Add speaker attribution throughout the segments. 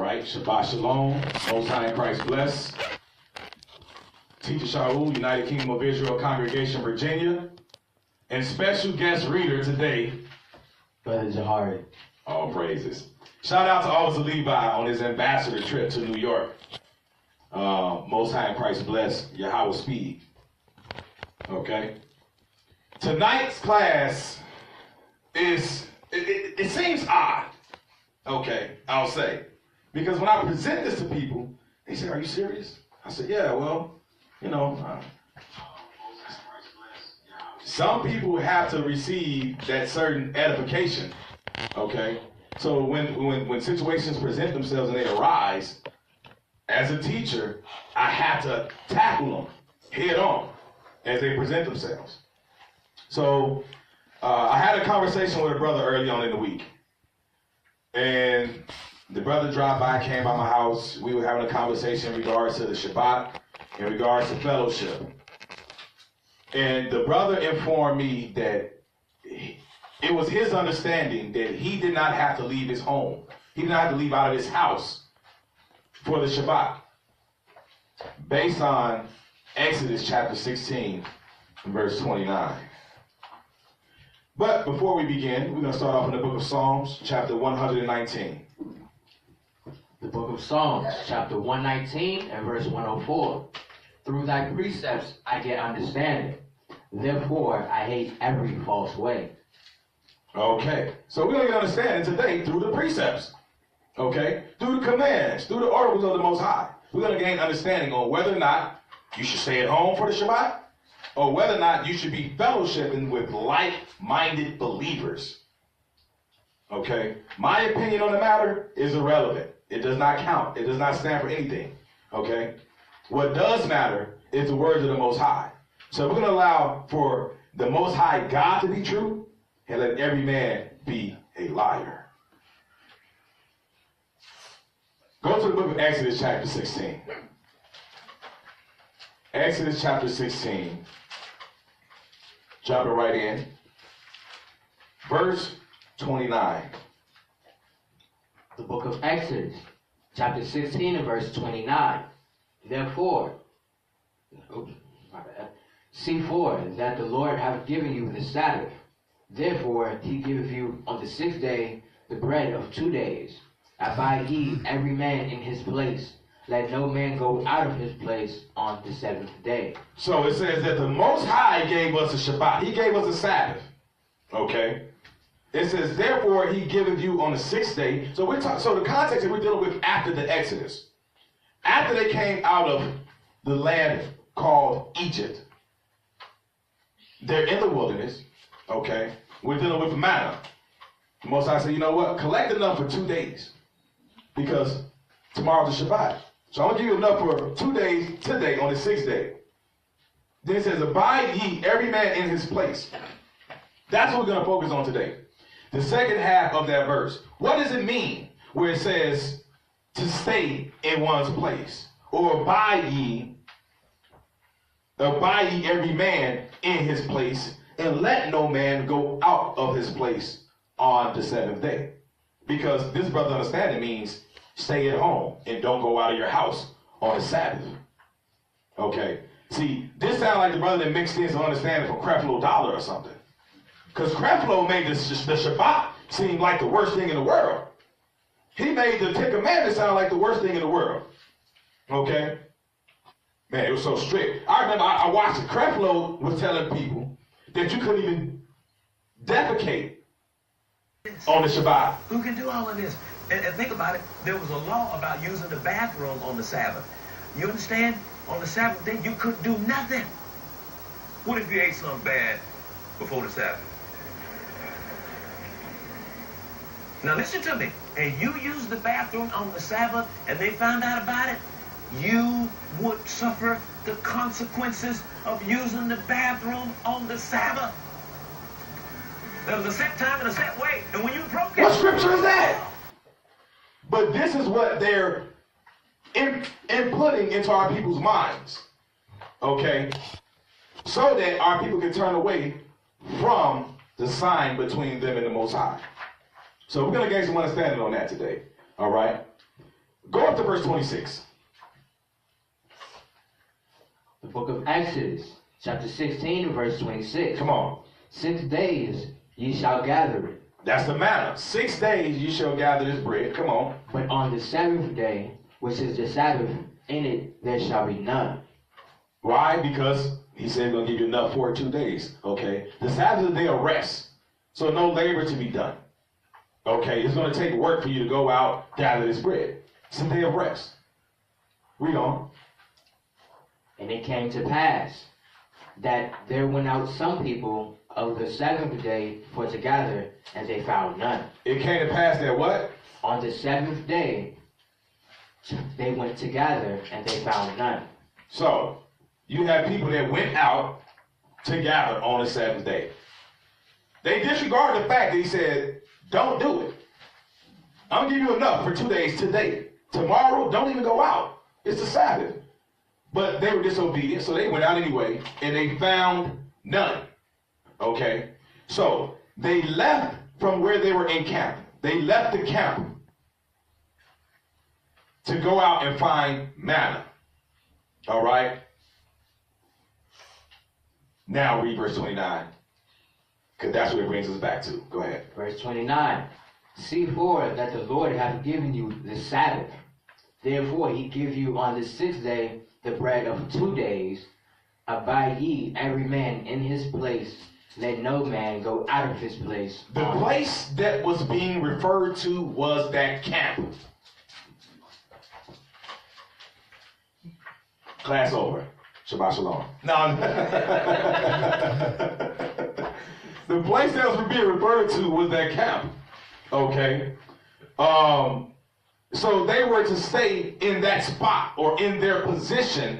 Speaker 1: right, Shabbat Shalom, Most High in Christ bless. Teacher Shaul, United Kingdom of Israel, Congregation, Virginia. And special guest reader today,
Speaker 2: Brother Jahari.
Speaker 1: All praises. Shout out to Officer Levi on his ambassador trip to New York. Most High in Christ bless, Yahweh speed. Okay. Tonight's class is, it seems odd. Okay, I'll say. Because when I present this to people, they say, are you serious? I said, yeah, well, you know, some people have to receive that certain edification, okay? So when situations present themselves and they arise, as a teacher, I have to tackle them head on as they present themselves. So I had a conversation with a brother early on in the week. And the brother dropped by, came by my house. We were having a conversation in regards to the Shabbat, in regards to fellowship. And the brother informed me that it was his understanding that he did not have to leave his home. He did not have to leave out of his house for the Shabbat, based on Exodus chapter 16, verse 29. But before we begin, we're going to start off in the book of Psalms, chapter 119.
Speaker 2: The book of Psalms, chapter 119 and verse 104. Through thy precepts I get understanding. Therefore I hate every false way.
Speaker 1: Okay, so we're going to get understanding today through the precepts. Okay, through the commands, through the oracles of the Most High. We're going to gain understanding on whether or not you should stay at home for the Shabbat, or whether or not you should be fellowshipping with like-minded believers. Okay, my opinion on the matter is irrelevant. It does not count. It does not stand for anything. Okay, what does matter is the words of the Most High. So we're going to allow for the Most High God to be true, and let every man be a liar. Go to the book of Exodus chapter 16. Exodus chapter 16. Jumping right in. Verse 29.
Speaker 2: The book of Exodus, chapter 16 and verse 29. Therefore, see for that the Lord hath given you the Sabbath. Therefore he giveth you on the 6th day the bread of 2 days. Abide ye every man in his place. Let no man go out of his place on the 7th day.
Speaker 1: So it says that the Most High gave us a Shabbat. He gave us a Sabbath. Okay? It says, therefore he giveth you on the 6th day. So the context that we're dealing with after the Exodus. After they came out of the land called Egypt. They're in the wilderness. Okay? We're dealing with manna. The Most High said, you know what? Collect enough for 2 days. Because tomorrow's the Shabbat. So I'm going to give you enough for 2 days today on the 6th day. Then it says, abide ye every man in his place. That's what we're going to focus on today. The second half of that verse. What does it mean where it says to stay in one's place? Or abide ye every man in his place, and let no man go out of his place on the 7th day. Because this brother's understanding means stay at home and don't go out of your house on the Sabbath. Okay. See, this sounds like the brother that mixed in some understanding from Creflo Dollar or something. Because Creflo made the Shabbat seem like the worst thing in the world. He made the Ten Commandments sound like the worst thing in the world. Okay? Man, it was so strict. I remember I watched it. Creflo was telling people that you couldn't even defecate on the Shabbat.
Speaker 3: Who can do all of this? And think about it. There was a law about using the bathroom on the Sabbath. You understand? On the Sabbath day, you couldn't do nothing. What if you ate something bad before the Sabbath? Now listen to me. And you used the bathroom on the Sabbath and they found out about it, you would suffer the consequences of using the bathroom on the Sabbath. There was a set time and a set way. And when you broke it...
Speaker 1: What scripture is that? But this is what they're inputting into our people's minds. Okay? So that our people can turn away from the sign between them and the Most High. So we're going to gain some understanding on that today. All right? Go up to verse 26.
Speaker 2: The book of Exodus, chapter 16, verse 26.
Speaker 1: Come on.
Speaker 2: 6 days ye shall gather it,
Speaker 1: That's the manna. 6 days you shall gather this bread. Come on.
Speaker 2: but on the seventh day, which is the Sabbath, in it there shall be none.
Speaker 1: Why? Because he said he's going to give you enough for 2 days. Okay. The Sabbath is a day of rest. So no labor to be done. Okay. It's going to take work for you to go out, gather this bread. It's a day of rest. Read on.
Speaker 2: And it came to pass that there went out some people of the seventh day for to gather, and they found none.
Speaker 1: It came to pass that what?
Speaker 2: On the seventh day they went to gather, and they found none.
Speaker 1: So, you have people that went out to gather on the seventh day. They disregarded the fact that he said, don't do it. I'm going to give you enough for 2 days today. Tomorrow, don't even go out. It's the Sabbath. But they were disobedient, so they went out anyway, and they found none. Okay? So, they left from where they were encamped. They left the camp to go out and find manna. All right? Now read verse 29, because that's what it brings us back to. Go ahead.
Speaker 2: Verse 29. See for that the Lord hath given you the Sabbath. Therefore he give you on the 6th day the bread of 2 days. Abide ye every man in his place. Let no man go out of his place.
Speaker 1: The place that was being referred to was that camp. Class over. Shabbat shalom. No. The place that was being referred to was that camp. Okay. So they were to stay in that spot or in their position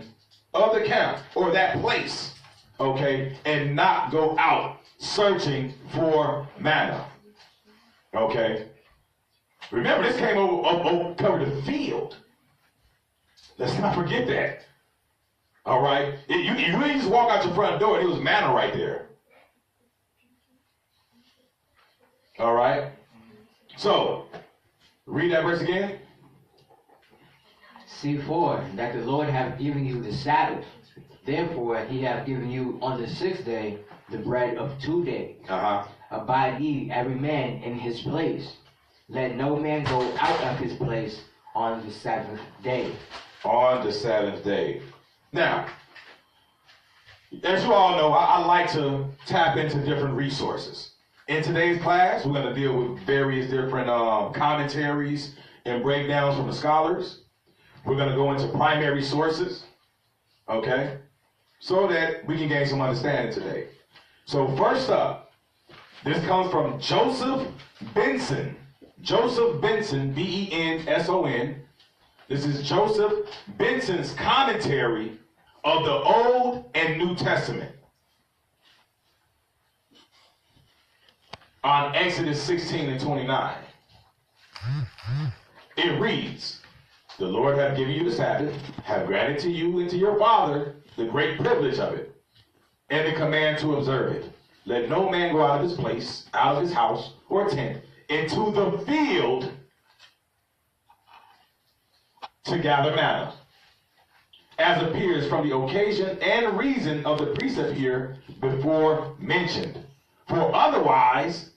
Speaker 1: of the camp or that place. Okay. And not go out searching for manna. Okay. Remember, this came over covered the field. Let's not forget that. All right? You didn't just walk out your front door and it was manna right there. All right? So, read that verse again.
Speaker 2: See for that the Lord hath given you the Sabbath. Therefore he hath given you on the 6th day the bread of 2 days. Abide ye every man in his place. Let no man go out of his place on the 7th day.
Speaker 1: On the 7th day. Now, as you all know, I like to tap into different resources. In today's class, we're going to deal with various different commentaries and breakdowns from the scholars. We're going to go into primary sources, okay, so that we can gain some understanding today. So first up, this comes from Joseph Benson. Joseph Benson, B-E-N-S-O-N. This is Joseph Benson's commentary of the Old and New Testament on Exodus 16 and 29. It reads, the Lord hath given you the Sabbath, have granted to you and to your father the great privilege of it, and the command to observe it. Let no man go out of his place, out of his house or tent, into the field to gather manna, as appears from the occasion and reason of the precept here before mentioned. For otherwise,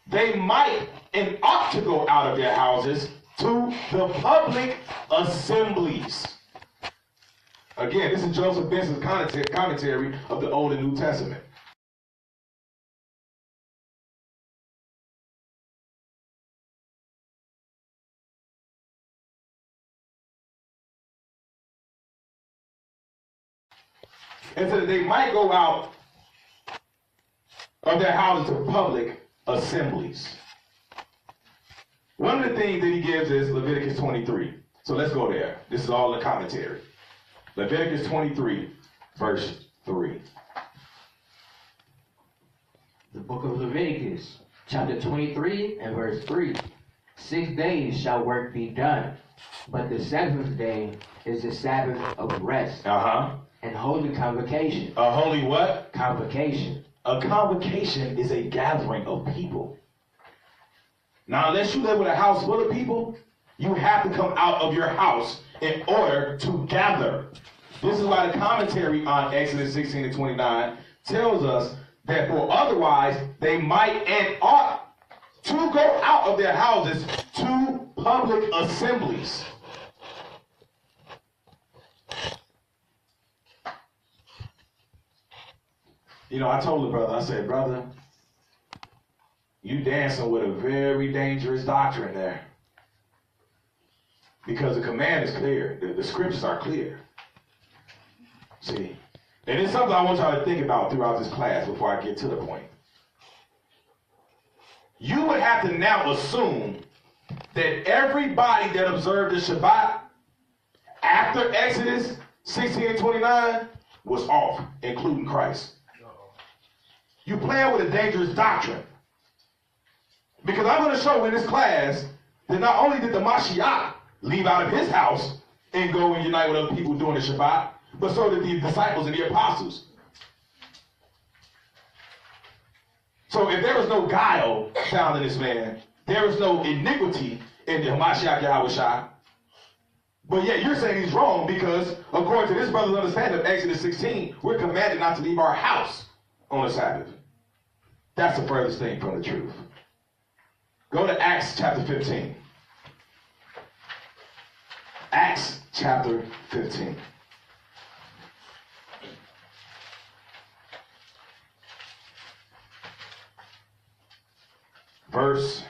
Speaker 1: they might and ought to go out of their houses to the public assemblies. Again, this is Joseph Benson's commentary of the Old and New Testament. And so they might go out of their houses to public assemblies. One of the things that he gives is Leviticus 23. So let's go there. This is all the commentary. Leviticus 23, verse 3.
Speaker 2: The book of Leviticus, chapter 23 and verse 3. 6 days shall work be done, but the 7th day is the Sabbath of rest. And holy convocation.
Speaker 1: A holy what?
Speaker 2: Convocation.
Speaker 1: A convocation is a gathering of people. Now, unless you live with a house full of people, You have to come out of your house in order to gather. This is why the commentary on Exodus 16 and 29 tells us that for otherwise they might and ought to go out of their houses to public assemblies. You know, I told the brother, I said, brother, you dancing with a very dangerous doctrine there. Because the command is clear. The scriptures are clear. See? And it's something I want y'all to think about throughout this class before I get to the point. You would have to now assume that everybody that observed the Shabbat after Exodus 16 and 29 was off, including Christ. You playing with a dangerous doctrine. Because I'm going to show in this class that not only did the Mashiach leave out of his house and go and unite with other people doing the Shabbat, but so did the disciples and the apostles. So if there was no guile found in this man, there was no iniquity in the Mashiach Yahushua, but yet you're saying he's wrong because according to this brother's understanding of Exodus 16, we're commanded not to leave our house on the Sabbath. That's the furthest thing from the truth. Go to Acts chapter 15. Acts chapter 15. Verse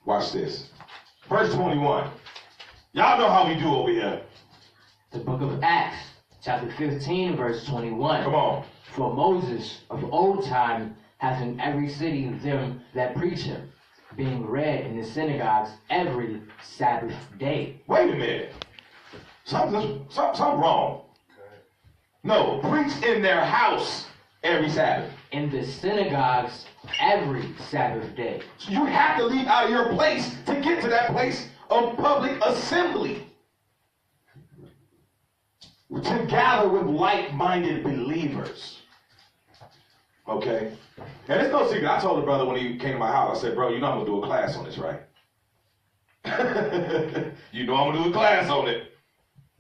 Speaker 1: watch this. Verse 21. Y'all know how we do over here.
Speaker 2: The book of Acts, chapter 15, verse 21.
Speaker 1: Come on.
Speaker 2: For Moses of old time hath in every city them that preach him, being read in the synagogues every Sabbath day.
Speaker 1: Wait a minute. Something wrong. No, preach in their house every Sabbath.
Speaker 2: In the synagogues every Sabbath day.
Speaker 1: So you have to leave out of your place to get to that place of public assembly. To gather with like-minded believers. Okay? And it's no secret. I told the brother when he came to my house, I said, bro, you know I'm going to do a class on this, right? You know I'm going to do a class on it.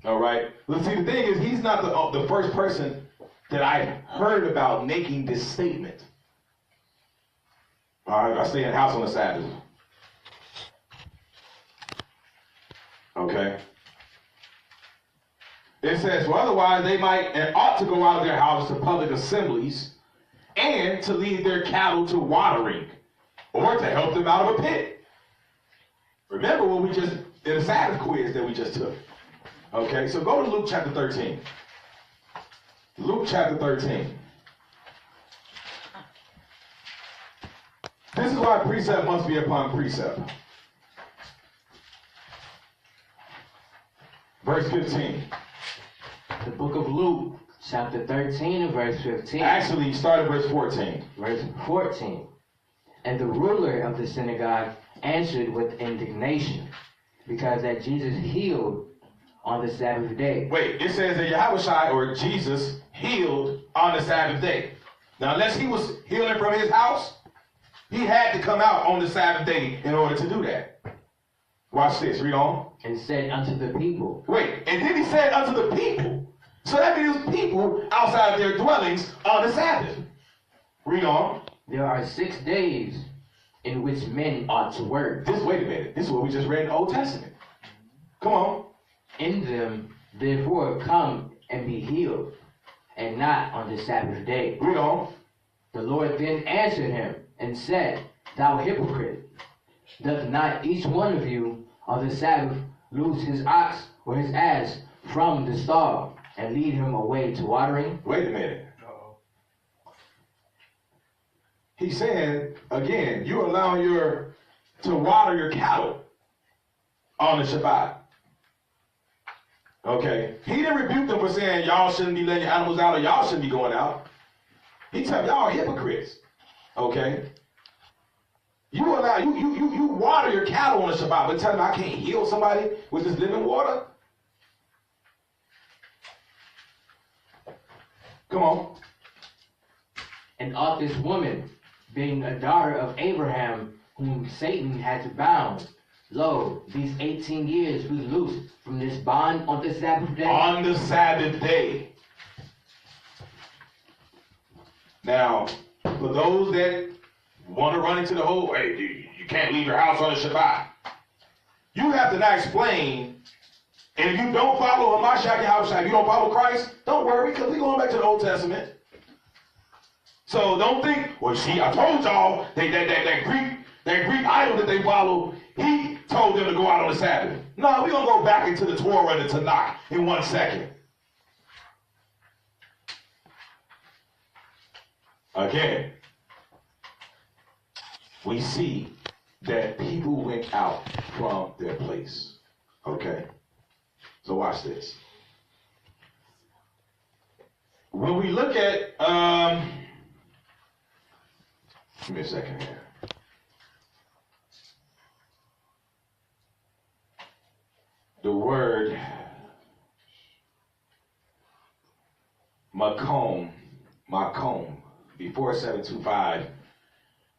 Speaker 1: All right? But see, the thing is, he's not the first person that I heard about making this statement. All right? I stay in the house on the Sabbath. Okay? It says, for otherwise they might and ought to go out of their houses to public assemblies and to lead their cattle to watering or to help them out of a pit. Remember what we just, in the Sabbath quiz that we just took. Okay, so go to Luke chapter 13. Luke chapter 13. This is why precept must be upon precept. Verse 15.
Speaker 2: The book of Luke, chapter 13 and verse 15.
Speaker 1: Actually, start at verse 14.
Speaker 2: Verse 14. And the ruler of the synagogue answered with indignation, because that Jesus healed on the Sabbath day.
Speaker 1: Wait, it says that Yahushua or Jesus healed on the Sabbath day. Now, unless he was healing from his house, he had to come out on the Sabbath day in order to do that. Watch this, read on.
Speaker 2: And said unto the people.
Speaker 1: Wait, and then he said unto the people. So that means people outside of their dwellings on the Sabbath. Read on.
Speaker 2: There are 6 days in which men ought to work.
Speaker 1: Wait a minute. This is what we just read in the Old Testament. Come on.
Speaker 2: In them, therefore, come and be healed, and not on the Sabbath day.
Speaker 1: Read on.
Speaker 2: The Lord then answered him and said, Thou hypocrite, doth not each one of you on the Sabbath loose his ox or his ass from the stall and lead him away to watering?
Speaker 1: Wait a minute. He's saying, again, you're allowing to water your cattle on the Shabbat. Okay. He didn't rebuke them for saying y'all shouldn't be letting your animals out or y'all shouldn't be going out. He told y'all are hypocrites. Okay. You water your cattle on the Shabbat, but tell them I can't heal somebody with this living water? Come on.
Speaker 2: And of this woman, being a daughter of Abraham, whom Satan had bound, lo, these 18 years we loosed from this bond on the Sabbath day.
Speaker 1: On the Sabbath day. Now, for those that want to run into the whole, hey, you can't leave your house on the Shabbat. You have to now explain, and if you don't follow Hamashiach Yahushua, if you don't follow Christ, don't worry, because we're going back to the Old Testament. So don't think, well, see, I told y'all that Greek idol that they follow, he told them to go out on the Sabbath. No, we're going to go back into the Torah and the Tanakh in 1 second. Again, we see that people went out from their place. Okay? So watch this. When we look at, give me a second here. The word makom, before 725,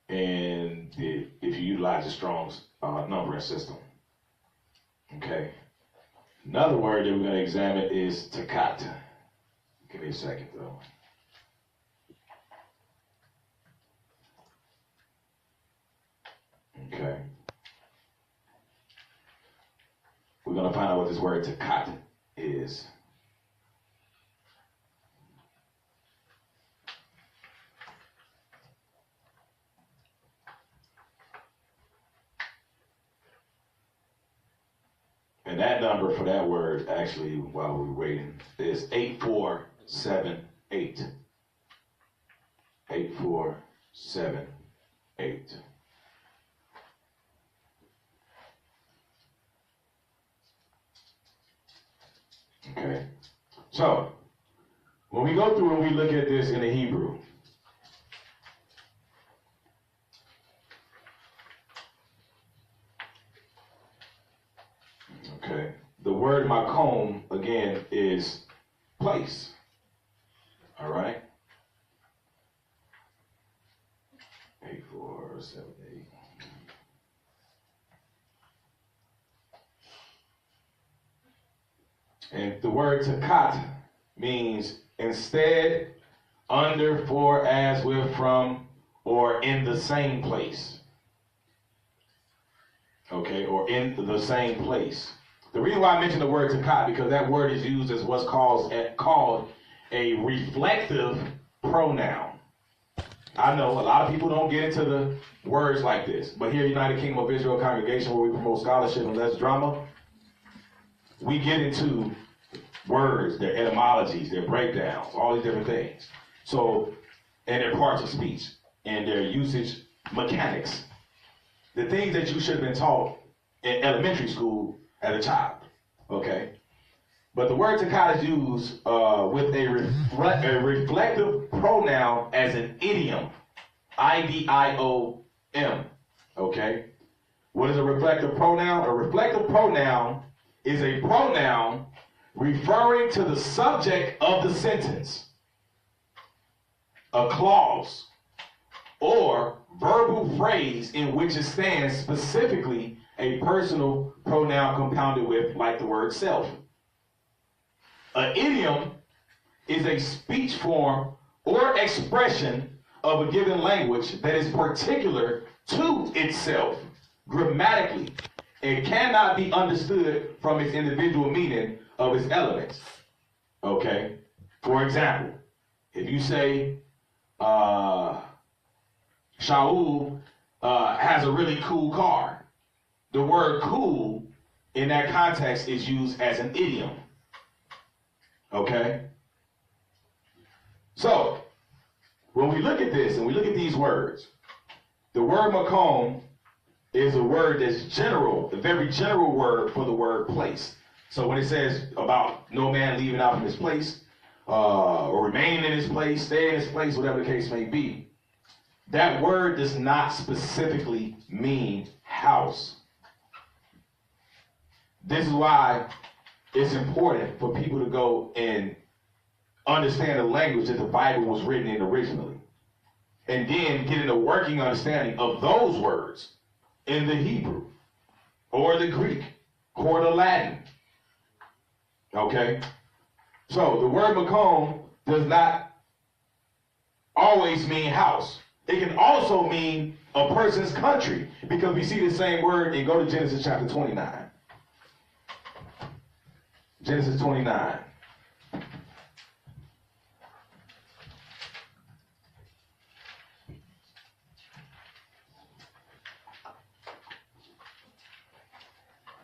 Speaker 1: and if you utilize the Strong's numbering system. Okay. Another word that we're going to examine is takat. Give me a second, though. Okay. We're going to find out what this word takat is. And that number for that word, actually, while we're waiting, is 8478. 8478. Okay. So, when we go through and we look at this in the Hebrew, okay, the word makom, again, is place. All right? 8478. And the word takat means instead, under, for, as, with, from, or in the same place. Okay, or in the same place. The reason why I mention the word takat, because that word is used as what's called a reflective pronoun. I know a lot of people don't get into the words like this, but here at United Kingdom of Israel Congregation, where we promote scholarship and less drama, we get into words, their etymologies, their breakdowns, all these different things. So, and their parts of speech and their usage mechanics. The things that you should have been taught in elementary school as a child, okay? But the word takat is used with a reflective pronoun as an idiom, I-D-I-O-M, okay? What is a reflective pronoun? A reflective pronoun is a pronoun referring to the subject of the sentence, a clause, or verbal phrase in which it stands specifically a personal pronoun compounded with, like the word self. An idiom is a speech form or expression of a given language that is particular to itself grammatically and cannot be understood from its individual meaning of its elements. Okay? For example, if you say, Shaul has a really cool car, the word cool in that context is used as an idiom. Okay? So, when we look at this and we look at these words, the word makom is a word that's general, a very general word for the word place. So when it says about no man leaving out from his place, or remaining in his place, staying in his place, whatever the case may be, that word does not specifically mean house. This is why it's important for people to go and understand the language that the Bible was written in originally. and then getting a working understanding of those words in the Hebrew or the Greek or the Latin. Okay? So the word Makom does not always mean house. It can also mean a person's country, because we see the same word and go to Genesis chapter 29. Genesis 29.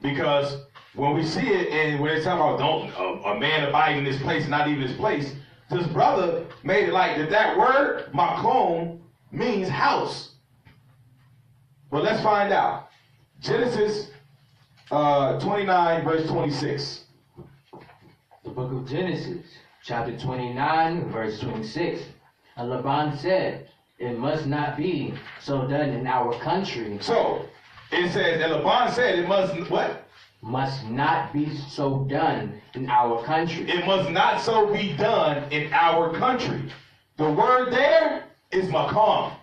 Speaker 1: Because when we see it, and when they talk about a man abide in this place, not even this place, this brother made it like that word makom means house. But let's find out. Genesis 29 verse 26.
Speaker 2: The book of Genesis, chapter 29, verse 26. And Laban said, it must not be so done in our country.
Speaker 1: So, it says, and Laban said it must, what?
Speaker 2: Must not be so done in our country.
Speaker 1: It must not so be done in our country. The word there is makom.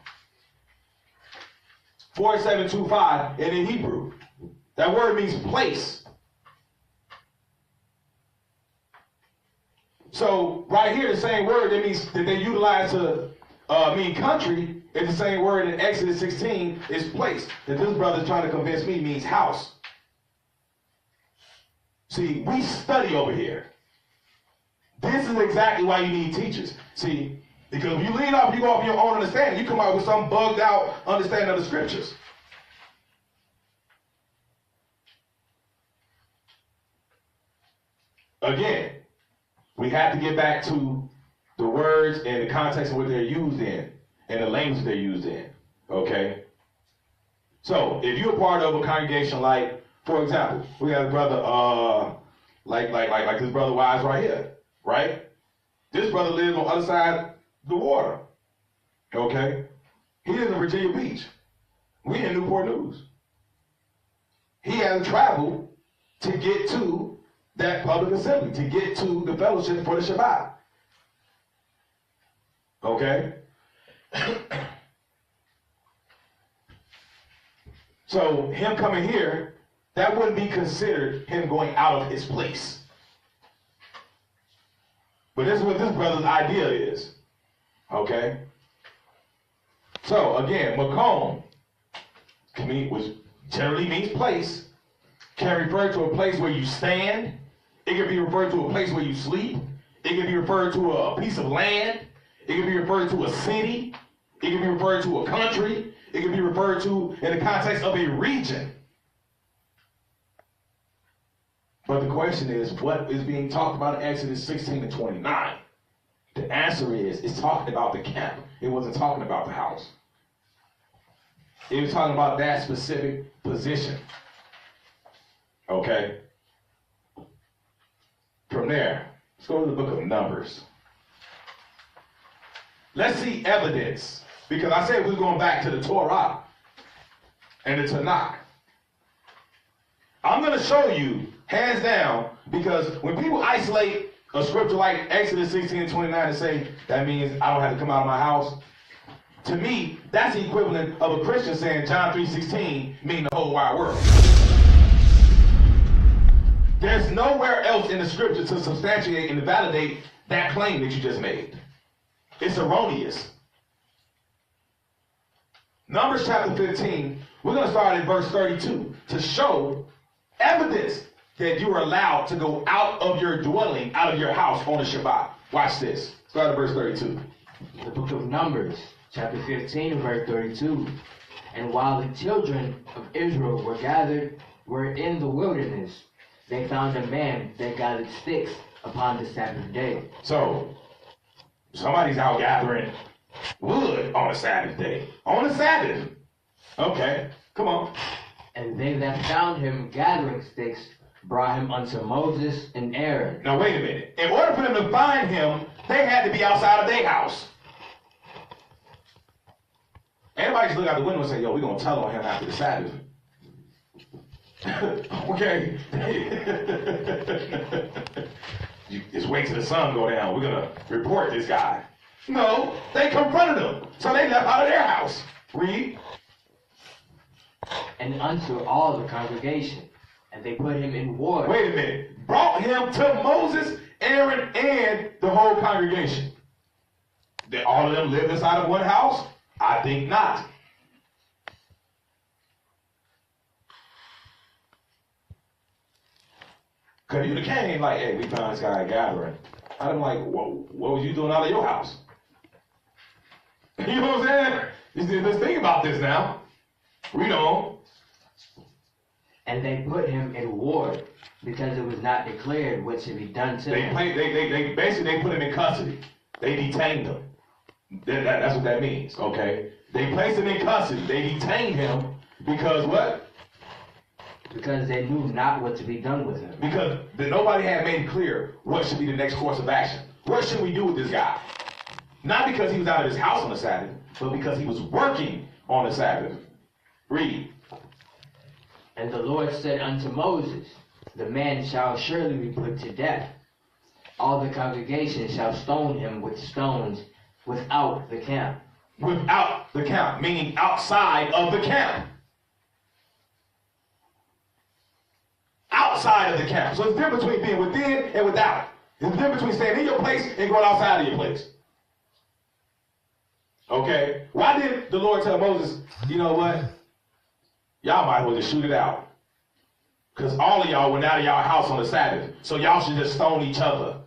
Speaker 1: 4725 in the Hebrew. That word means place. So right here, the same word that means that they utilize to mean country is the same word in Exodus 16 is place. That this brother's trying to convince me means house. See, we study over here. This is exactly why you need teachers. See, because when you lean off, you go off your own understanding. You come out with some bugged out understanding of the scriptures. Again, we have to get back to the words and the context of what they're used in and the language they're used in. Okay? So, if you're part of a congregation like, for example, we have a brother, like this brother Wise right here, right? This brother lives on the other side of the water. Okay? He lives in Virginia Beach. We in Newport News. He has to travel to get to that public assembly, to get to the fellowship for the Shabbat. Okay? So him coming here, that wouldn't be considered him going out of his place. But this is what this brother's idea is. Okay? So again, makom which generally means place, can refer to a place where you stand. It can be referred to a place where you sleep. It can be referred to a piece of land. It can be referred to a city. It can be referred to a country. It can be referred to in the context of a region. But the question is, what is being talked about in Exodus 16 and 29? The answer is, it's talking about the camp. It wasn't talking about the house. It was talking about that specific position. Okay? From there, let's go to the book of Numbers. Let's see evidence. Because I said we're going back to the Torah and the Tanakh. I'm going to show you, hands down, because when people isolate a scripture like Exodus 16 and 29 and say, that means I don't have to come out of my house, to me, that's the equivalent of a Christian saying John 3:16 meaning the whole wide world. There's nowhere else in the scripture to substantiate and validate that claim that you just made. It's erroneous. Numbers chapter 15, we're going to start at verse 32 to show evidence that you are allowed to go out of your dwelling, out of your house on the Shabbat. Watch this. Start at verse 32.
Speaker 2: The book of Numbers, chapter 15, verse 32. And while the children of Israel were in the wilderness, they found a man that gathered sticks upon the Sabbath day.
Speaker 1: So, somebody's out gathering wood on a Sabbath day. On a Sabbath. Okay, come on.
Speaker 2: And they that found him gathering sticks brought him unto Moses and Aaron.
Speaker 1: Now wait a minute. In order for them to find him, they had to be outside of their house. Everybody just look out the window and say, yo, we're going to tell on him after the Sabbath. Okay. You just wait till the sun go down. We're going to report this guy. No, they confronted him. So they left out of their house. Read.
Speaker 2: And unto all the congregation, and they put him in ward.
Speaker 1: Wait a minute. Brought him to Moses, Aaron, and the whole congregation. Did all of them live inside of one house? I think not. Because you'd have came like, hey, we found this guy gathering. I'm like, whoa, what was you doing out of your house? You know what I'm saying? You see, let's think about this now. Read on.
Speaker 2: And they put him in ward, because it was not declared what should be done to him.
Speaker 1: They basically put him in custody. They detained him. That's what that means, okay? They placed him in custody. They detained him because what?
Speaker 2: Because they knew not what to be done with him.
Speaker 1: Because nobody had made it clear what should be the next course of action. What should we do with this guy? Not because he was out of his house on the Sabbath, but because he was working on the Sabbath. Read.
Speaker 2: And the Lord said unto Moses, the man shall surely be put to death. All the congregation shall stone him with stones without the camp.
Speaker 1: Without the camp, meaning outside of the camp. Outside of the camp. So it's different between being within and without. It's different between staying in your place and going outside of your place. Okay? Why did the Lord tell Moses, you know what? Y'all might as well just shoot it out. Because all of y'all went out of y'all house on the Sabbath. So y'all should just stone each other.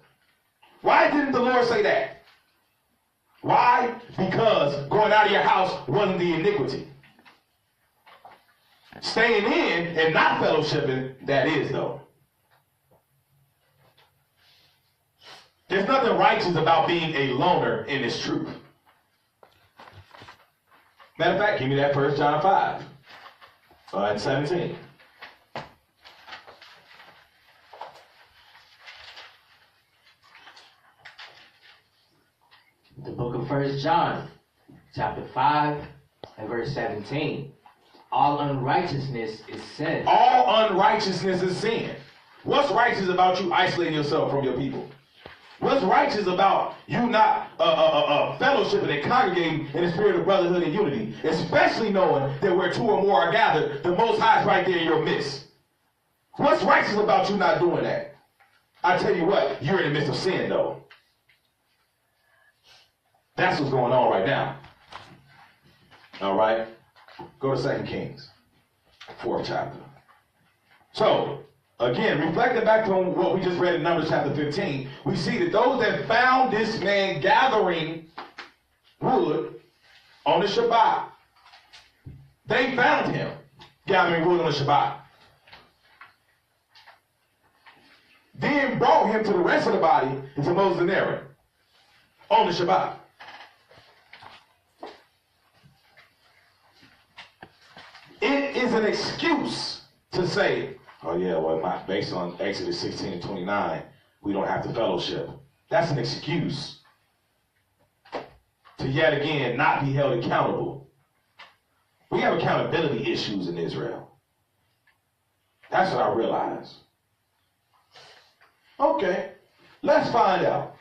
Speaker 1: Why didn't the Lord say that? Why? Because going out of your house wasn't the iniquity. Staying in and not fellowshipping, that is though. There's nothing righteous about being a loner in this truth. Matter of fact, give me that 1 John 5 and 17.
Speaker 2: The book of 1 John, chapter 5 and verse 17. All unrighteousness is sin.
Speaker 1: All unrighteousness is sin. What's righteous about you isolating yourself from your people? What's righteous about you not fellowshipping and congregating in the spirit of brotherhood and unity, especially knowing that where two or more are gathered, the Most High is right there in your midst? What's righteous about you not doing that? I tell you what, you're in the midst of sin, though. That's what's going on right now. All right? Go to 2 Kings, 4th chapter. So, again, reflecting back on what we just read in Numbers chapter 15, we see that those that found this man gathering wood on the Shabbat, they found him gathering wood on the Shabbat. Then brought him to the rest of the body and to Moses and Aaron on the Shabbat. It is an excuse to say, oh yeah, well, based on Exodus 16 and 29, we don't have to fellowship. That's an excuse to yet again not be held accountable. We have accountability issues in Israel. That's what I realize. Okay, let's find out.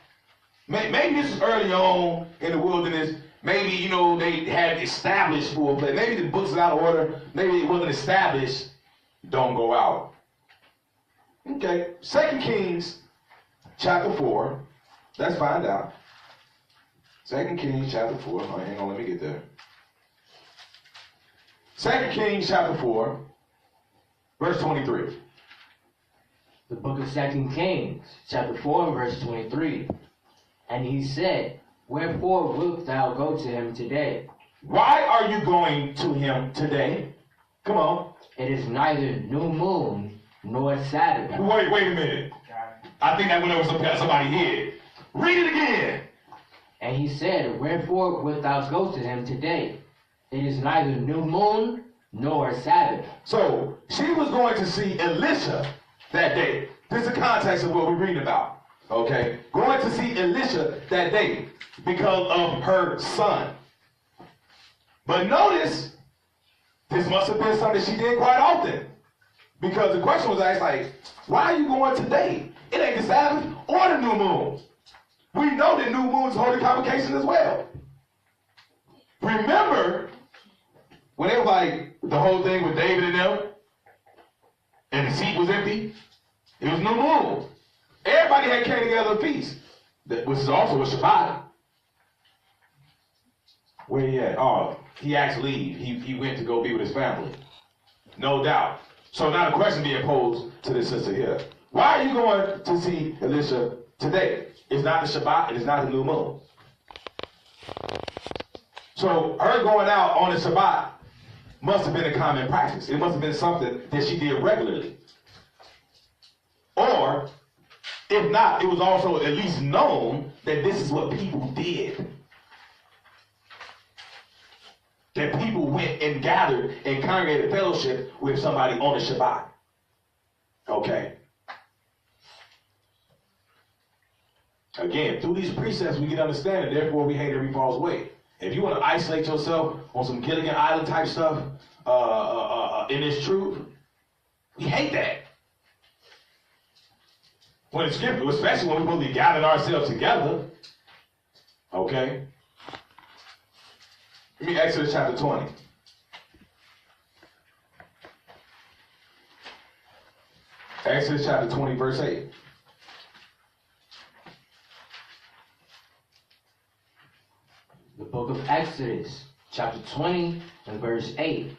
Speaker 1: Maybe this is early on in the wilderness. Maybe, they had established full play. Maybe the book's out of order. Maybe it wasn't established. Don't go out. Okay, 2 Kings chapter 4. Let's find out. 2 Kings chapter 4. Oh, hang on, let me get there. 2 Kings chapter 4, verse 23.
Speaker 2: The book of 2 Kings, chapter 4, verse 23. And he said, wherefore wilt thou go to him today?
Speaker 1: Why are you going to him today? Come on.
Speaker 2: It is neither new moon nor Sabbath.
Speaker 1: Wait a minute. I think that went over somebody's head. Read it again.
Speaker 2: And he said, wherefore wilt thou go to him today? It is neither new moon nor Sabbath.
Speaker 1: So she was going to see Elisha that day. This is the context of what we're reading about. Okay, going to see Elisha that day because of her son. But notice, this must have been something she did quite often. Because the question was asked, like, why are you going today? It ain't the Sabbath or the new moon. We know that new moons holy convocations as well. Remember when it was like the whole thing with David and them, and the seat was empty? It was new moon. Everybody had came together a feast, which is also a Shabbat. Where he at? Oh, he asked leave. He went to go be with his family. No doubt. So now the question being posed to this sister here. Why are you going to see Elisha today? It's not the Shabbat, and it's not the new moon. So her going out on the Shabbat must have been a common practice. It must have been something that she did regularly. Or, if not, it was also at least known that this is what people did. That people went and gathered and congregated fellowship with somebody on the Shabbat. Okay. Again, through these precepts we get understanding, therefore we hate every false way. If you want to isolate yourself on some Gilligan Island type stuff in this truth, we hate that. When it's scripture, especially when we're supposed to be gathering ourselves together. Okay? Give me Exodus chapter 20. Exodus chapter 20, verse 8.
Speaker 2: The book of Exodus, chapter 20 and verse 8.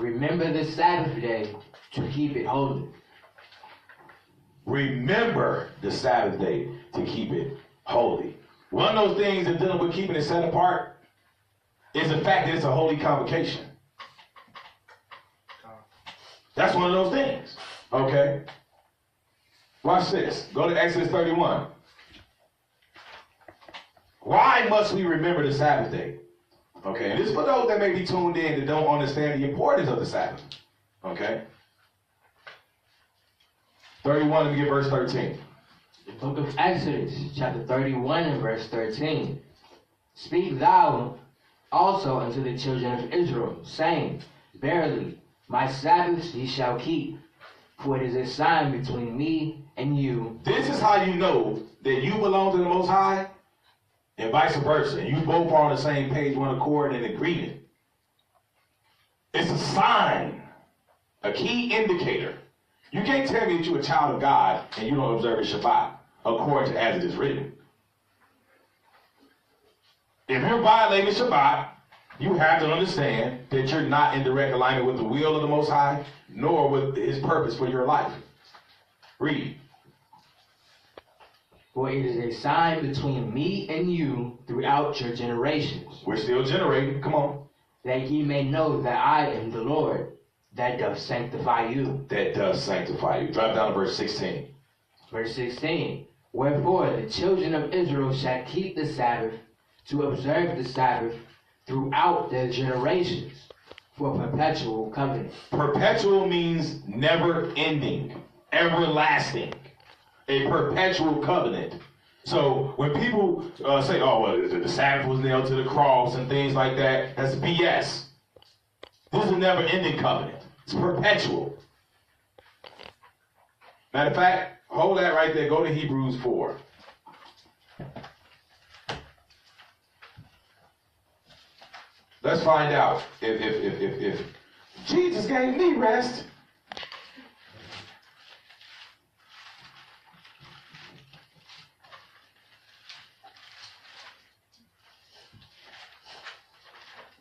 Speaker 2: Remember the Sabbath day to keep it holy.
Speaker 1: Remember the Sabbath day to keep it holy. One of those things that dealing with keeping it set apart is the fact that it's a holy convocation. That's one of those things. Okay? Watch this. Go to Exodus 31. Why must we remember the Sabbath day? Okay, and this is for those that may be tuned in that don't understand the importance of the Sabbath. Okay? 31, let me get verse 13.
Speaker 2: The book of Exodus, chapter 31 and verse 13. Speak thou also unto the children of Israel, saying, Verily, my Sabbaths ye shall keep, for it is a sign between me and you.
Speaker 1: This is how you know that you belong to the Most High, and vice versa. And you both are on the same page, one accord, and agreement. It's a sign, a key indicator. You can't tell me that you're a child of God and you don't observe a Shabbat according to as it is written. If you're violating Shabbat, you have to understand that you're not in direct alignment with the will of the Most High, nor with His purpose for your life. Read.
Speaker 2: For it is a sign between me and you throughout your generations.
Speaker 1: We're still generating. Come on.
Speaker 2: That ye may know that I am the Lord, that doth sanctify you.
Speaker 1: That does sanctify you. Drop down to verse 16.
Speaker 2: Verse 16. Wherefore the children of Israel shall keep the Sabbath, to observe the Sabbath throughout their generations, for perpetual covenant. Perpetual
Speaker 1: means never ending, everlasting. A perpetual covenant. So when people say, oh, well, the Sabbath was nailed to the cross and things like that, that's BS. This is a never ending covenant. It's perpetual. Matter of fact, hold that right there. Go to Hebrews 4. Let's find out if Jesus gave me rest.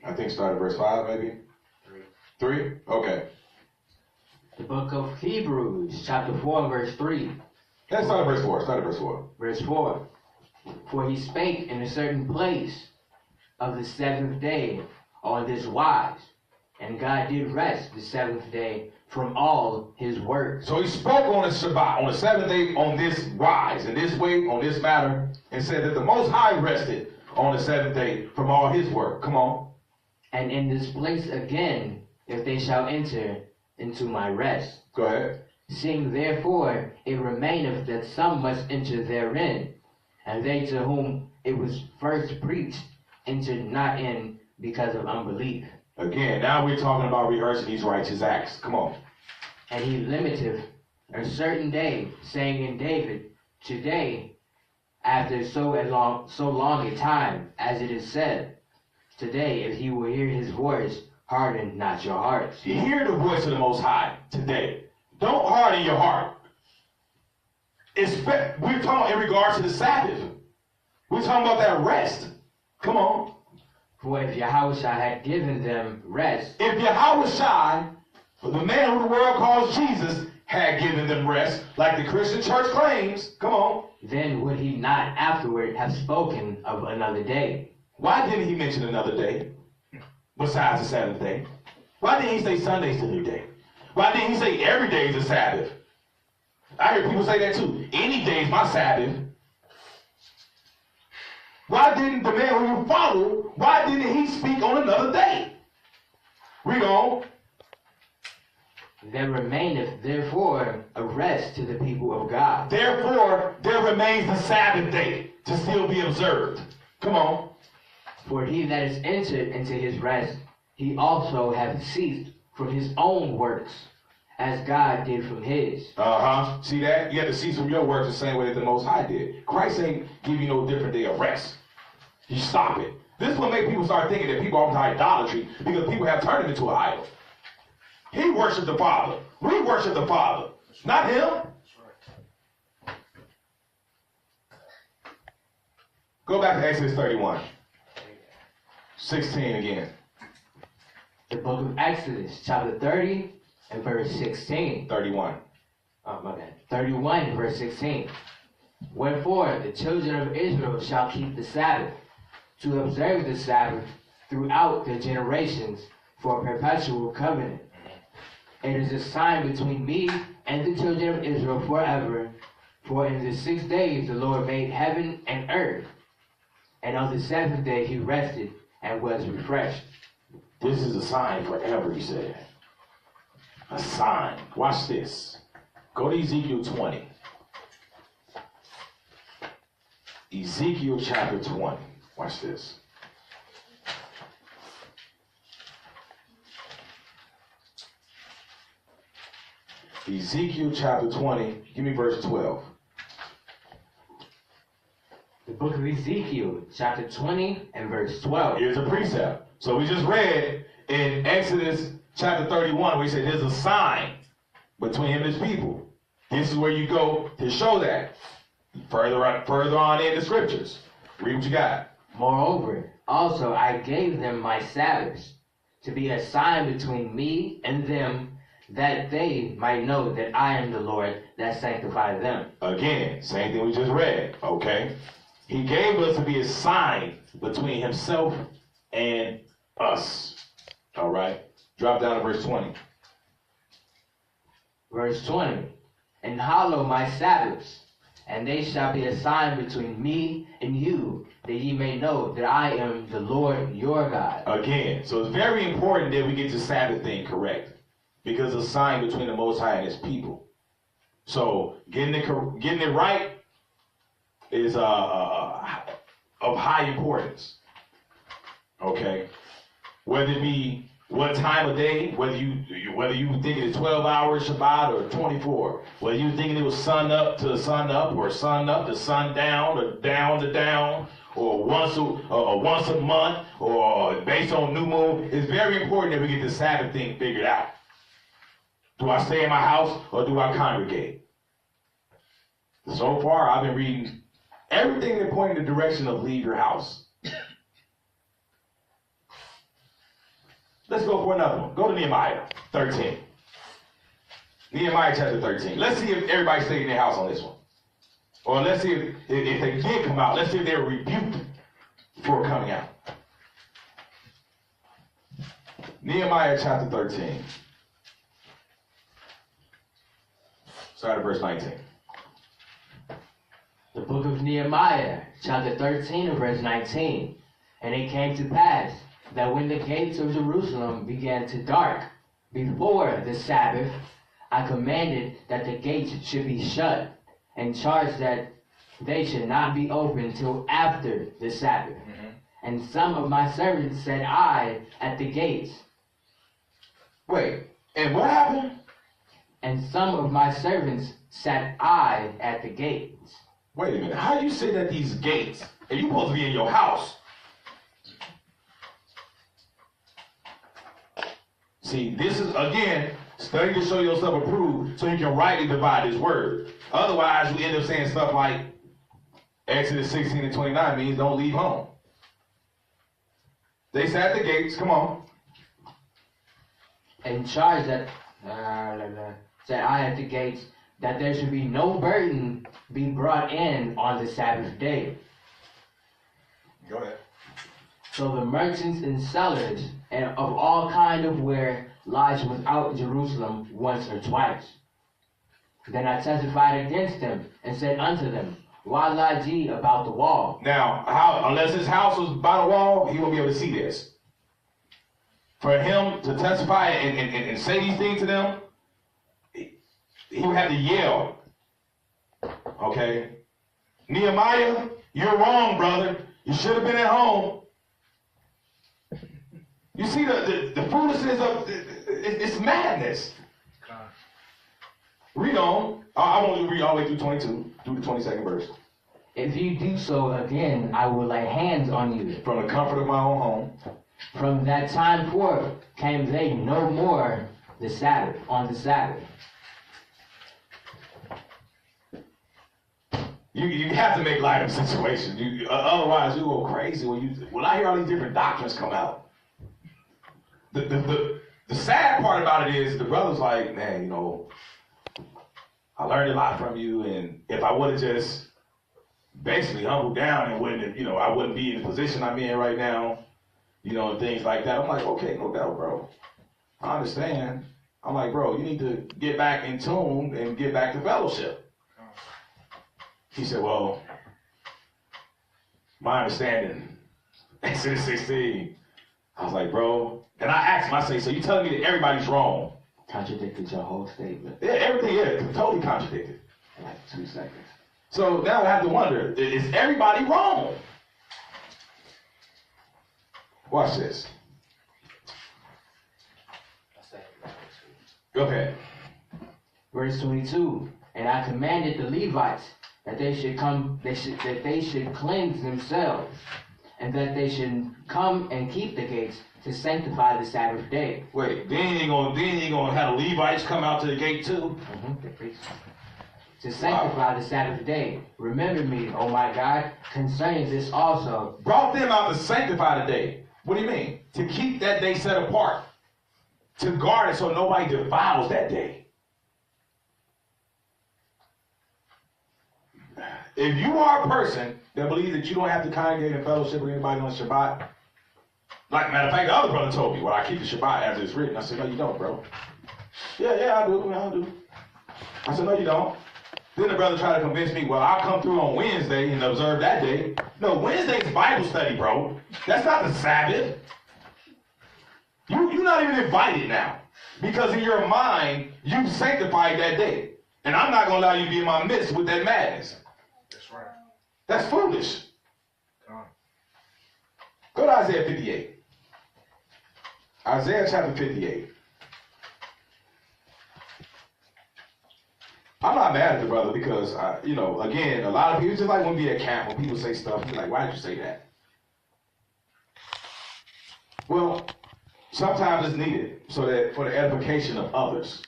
Speaker 1: I think start at verse 5, maybe? 3? Okay.
Speaker 2: The book of Hebrews, chapter 4, verse 3.
Speaker 1: Let's start at verse 4. Start at verse 4.
Speaker 2: Verse 4. For he spake in a certain place of the seventh day on this wise, and God did rest the seventh day from all his works.
Speaker 1: So he spoke on the Shabbat, on the seventh day, on this wise, in this way, on this matter, and said that the Most High rested on the seventh day from all his work. Come on.
Speaker 2: And in this place again, if they shall enter into my rest.
Speaker 1: Go ahead.
Speaker 2: Seeing therefore it remaineth that some must enter therein, and they to whom it was first preached entered not in because of unbelief.
Speaker 1: Again, now we're talking about rehearsing these righteous acts. Come on.
Speaker 2: And he limiteth a certain day, saying in David, Today after so long a time, as it is said, today, if you will hear his voice, harden not your hearts.
Speaker 1: You hear the voice of the Most High today. Don't harden your heart. We're talking in regards to the Sabbath. We're talking about that rest. Come on.
Speaker 2: For if Yahweh had given them rest,
Speaker 1: if Yahweh, the man who the world calls Jesus, had given them rest, like the Christian church claims, come on,
Speaker 2: then would he not afterward have spoken of another day?
Speaker 1: Why didn't he mention another day besides the Sabbath day? Why didn't he say Sunday's the new day? Why didn't he say every day is a Sabbath? I hear people say that too. Any day is my Sabbath. Why didn't the man who you follow, why didn't he speak on another day? Read on.
Speaker 2: There remaineth therefore a rest to the people of God.
Speaker 1: Therefore, there remains the Sabbath day to still be observed. Come on.
Speaker 2: For he that is entered into his rest, he also hath ceased from his own works, as God did from his.
Speaker 1: See that? You have to cease from your works the same way that the Most High did. Christ ain't give you no different day of rest. You stop it. This will make people start thinking that people are into idolatry because people have turned it into an idol. He worshiped the Father. We worship the Father, not him. Go back to Exodus 31. 16 again.
Speaker 2: The book of Exodus, chapter 30 and verse 16.
Speaker 1: 31.
Speaker 2: Oh, my bad. 31, verse 16. Wherefore the children of Israel shall keep the Sabbath, to observe the Sabbath throughout their generations for a perpetual covenant. It is a sign between me and the children of Israel forever. For in the 6 days the Lord made heaven and earth, and on the seventh day he rested and was refreshed.
Speaker 1: This is a sign forever, he said. A sign. Watch this. Go to Ezekiel 20. Ezekiel chapter 20. Watch this. Ezekiel chapter 20. Give me verse 12.
Speaker 2: The book of Ezekiel, chapter 20 and verse 12.
Speaker 1: Here's a precept. So we just read in Exodus chapter 31, where he said there's a sign between him and his people. This is where you go to show that. Further on in the scriptures. Read what you got.
Speaker 2: Moreover, also I gave them my Sabbaths, to be a sign between me and them, that they might know that I am the Lord that sanctifies them.
Speaker 1: Again, same thing we just read, okay? He gave us to be a sign between himself and us. All right? Drop down to verse 20.
Speaker 2: Verse 20. And hallow my Sabbaths, and they shall be a sign between me and you, that ye may know that I am the Lord your God.
Speaker 1: Again, so it's very important that we get the Sabbath thing correct, because it's a sign between the Most High and his people. So getting it right is of high importance. Okay? Whether it be what time of day, whether you thinking it's 12 hours Shabbat or 24, whether you thinking it was sun up to sun up or sun up to sun down or down to down, or once a month or based on new moon, it's very important that we get the Sabbath thing figured out. Do I stay in my house or do I congregate? So far, I've been reading everything that points in the direction of leave your house. Let's go for another one. Go to Nehemiah 13. Nehemiah chapter 13. Let's see if everybody stayed in their house on this one. Or let's see if they did come out. Let's see if they were rebuked for coming out. Nehemiah chapter 13. Start at verse 19.
Speaker 2: The book of Nehemiah, chapter 13 and verse 19. And it came to pass that when the gates of Jerusalem began to dark before the Sabbath, I commanded that the gates should be shut, and charged that they should not be opened till after the Sabbath. Mm-hmm. And some of my servants said I at the gates.
Speaker 1: Wait, and what happened?
Speaker 2: And some of my servants sat I at the gates.
Speaker 1: Wait a minute. How you sit at these gates and you supposed to be in your house? See, this is, again, study to show yourself approved so you can rightly divide his word. Otherwise, you end up saying stuff like Exodus 16 and 29 means don't leave home. They sat at the gates, come on.
Speaker 2: And charged that, said I at the gates, that there should be no burden be brought in on the Sabbath day.
Speaker 1: Go ahead.
Speaker 2: So the merchants and sellers and of all kind of ware lodged without Jerusalem once or twice. Then I testified against them and said unto them, why lodge ye about the wall?
Speaker 1: Now, unless his house was by the wall, he won't be able to see this. For him to testify and say these things to them, he would have to yell. Okay? Nehemiah, you're wrong, brother. You should have been at home. You see the foolishness of it's madness. Read on. I want you to read all the way through 22, through the 22nd verse.
Speaker 2: If you do so again, I will lay hands on you.
Speaker 1: From the comfort of my own home.
Speaker 2: From that time forth came they no more the Sabbath, on the Sabbath.
Speaker 1: You have to make light of the situation. Otherwise, you go crazy when I hear all these different doctrines come out. The sad part about it is the brother's like, man, I learned a lot from you, and if I would have just basically humbled down and I wouldn't be in the position I'm in right now, and things like that. I'm like, okay, no doubt, bro. I understand. I'm like, bro, you need to get back in tune and get back to fellowship. He said, well, my understanding, Exodus 16. I was like, bro, and I asked him, I say, so you telling me that everybody's wrong?
Speaker 2: Contradicted your whole statement.
Speaker 1: Yeah, everything is totally contradicted.
Speaker 2: In like 2 seconds.
Speaker 1: So now I have to wonder, is everybody wrong? Watch this. Go ahead.
Speaker 2: Verse 22. And I commanded the Levites that they should cleanse themselves, and that they should come and keep the gates to sanctify the Sabbath day.
Speaker 1: Wait, then you gonna have the Levites come out to the gate too?
Speaker 2: To sanctify the Sabbath day. Remember me, oh my God, concerning this also.
Speaker 1: Brought them out to sanctify the day. What do you mean? To keep that day set apart. To guard it so nobody defiles that day. If you are a person that believes that you don't have to congregate and fellowship with anybody on Shabbat, like, matter of fact, the other brother told me, well, I keep the Shabbat as it's written. I said, no, you don't, bro. Yeah, I do. I said, no, you don't. Then the brother tried to convince me, well, I'll come through on Wednesday and observe that day. No, Wednesday's Bible study, bro. That's not the Sabbath. You're not even invited now. Because in your mind, you sanctified that day. And I'm not going to allow you to be in my midst with that madness.
Speaker 4: That's right.
Speaker 1: That's foolish. Go to Isaiah 58. Isaiah chapter 58. I'm not mad at the brother because, again, a lot of people, just like when we be at camp, when people say stuff, you're like, why did you say that? Well, sometimes it's needed so that for the edification of others.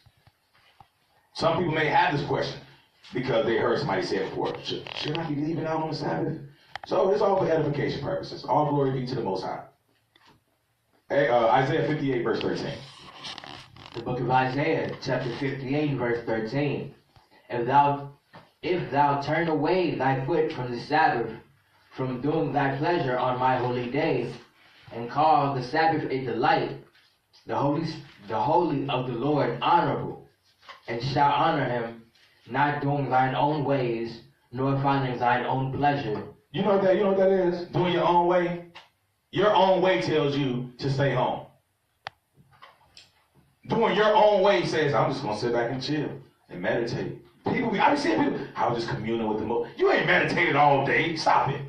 Speaker 1: Some people may have this question because they heard somebody say it before. Should I be leaving out on the Sabbath? So it's all for edification purposes. All glory be to the Most High. Hey, Isaiah 58, verse 13.
Speaker 2: The book of Isaiah, chapter 58, verse 13. If thou turn away thy foot from the Sabbath, from doing thy pleasure on my holy day, and call the Sabbath a delight, the holy of the Lord honorable, and shall honor him, not doing thine own ways, nor finding thine own pleasure.
Speaker 1: You know what that is? Doing your own way? Your own way tells you to stay home. Doing your own way says, I'm just going to sit back and chill and meditate. I be seeing people, I was just communing with the Lord. You ain't meditated all day. Stop it.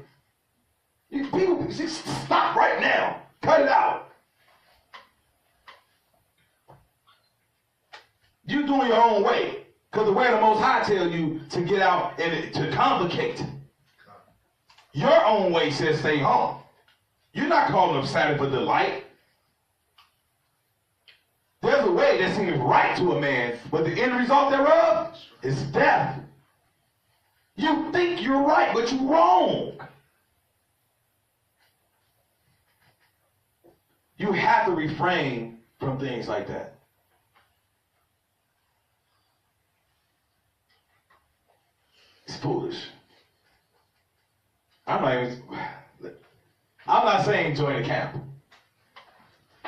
Speaker 1: People, just stop right now. Cut it out. You're doing your own way. Because the way the Most High tell you to get out and to convocate. Your own way says stay home. You're not calling them Sabbath for delight. There's a way that seems right to a man, but the end result thereof is death. You think you're right, but you're wrong. You have to refrain from things like that. It's foolish. I'm not saying join the camp.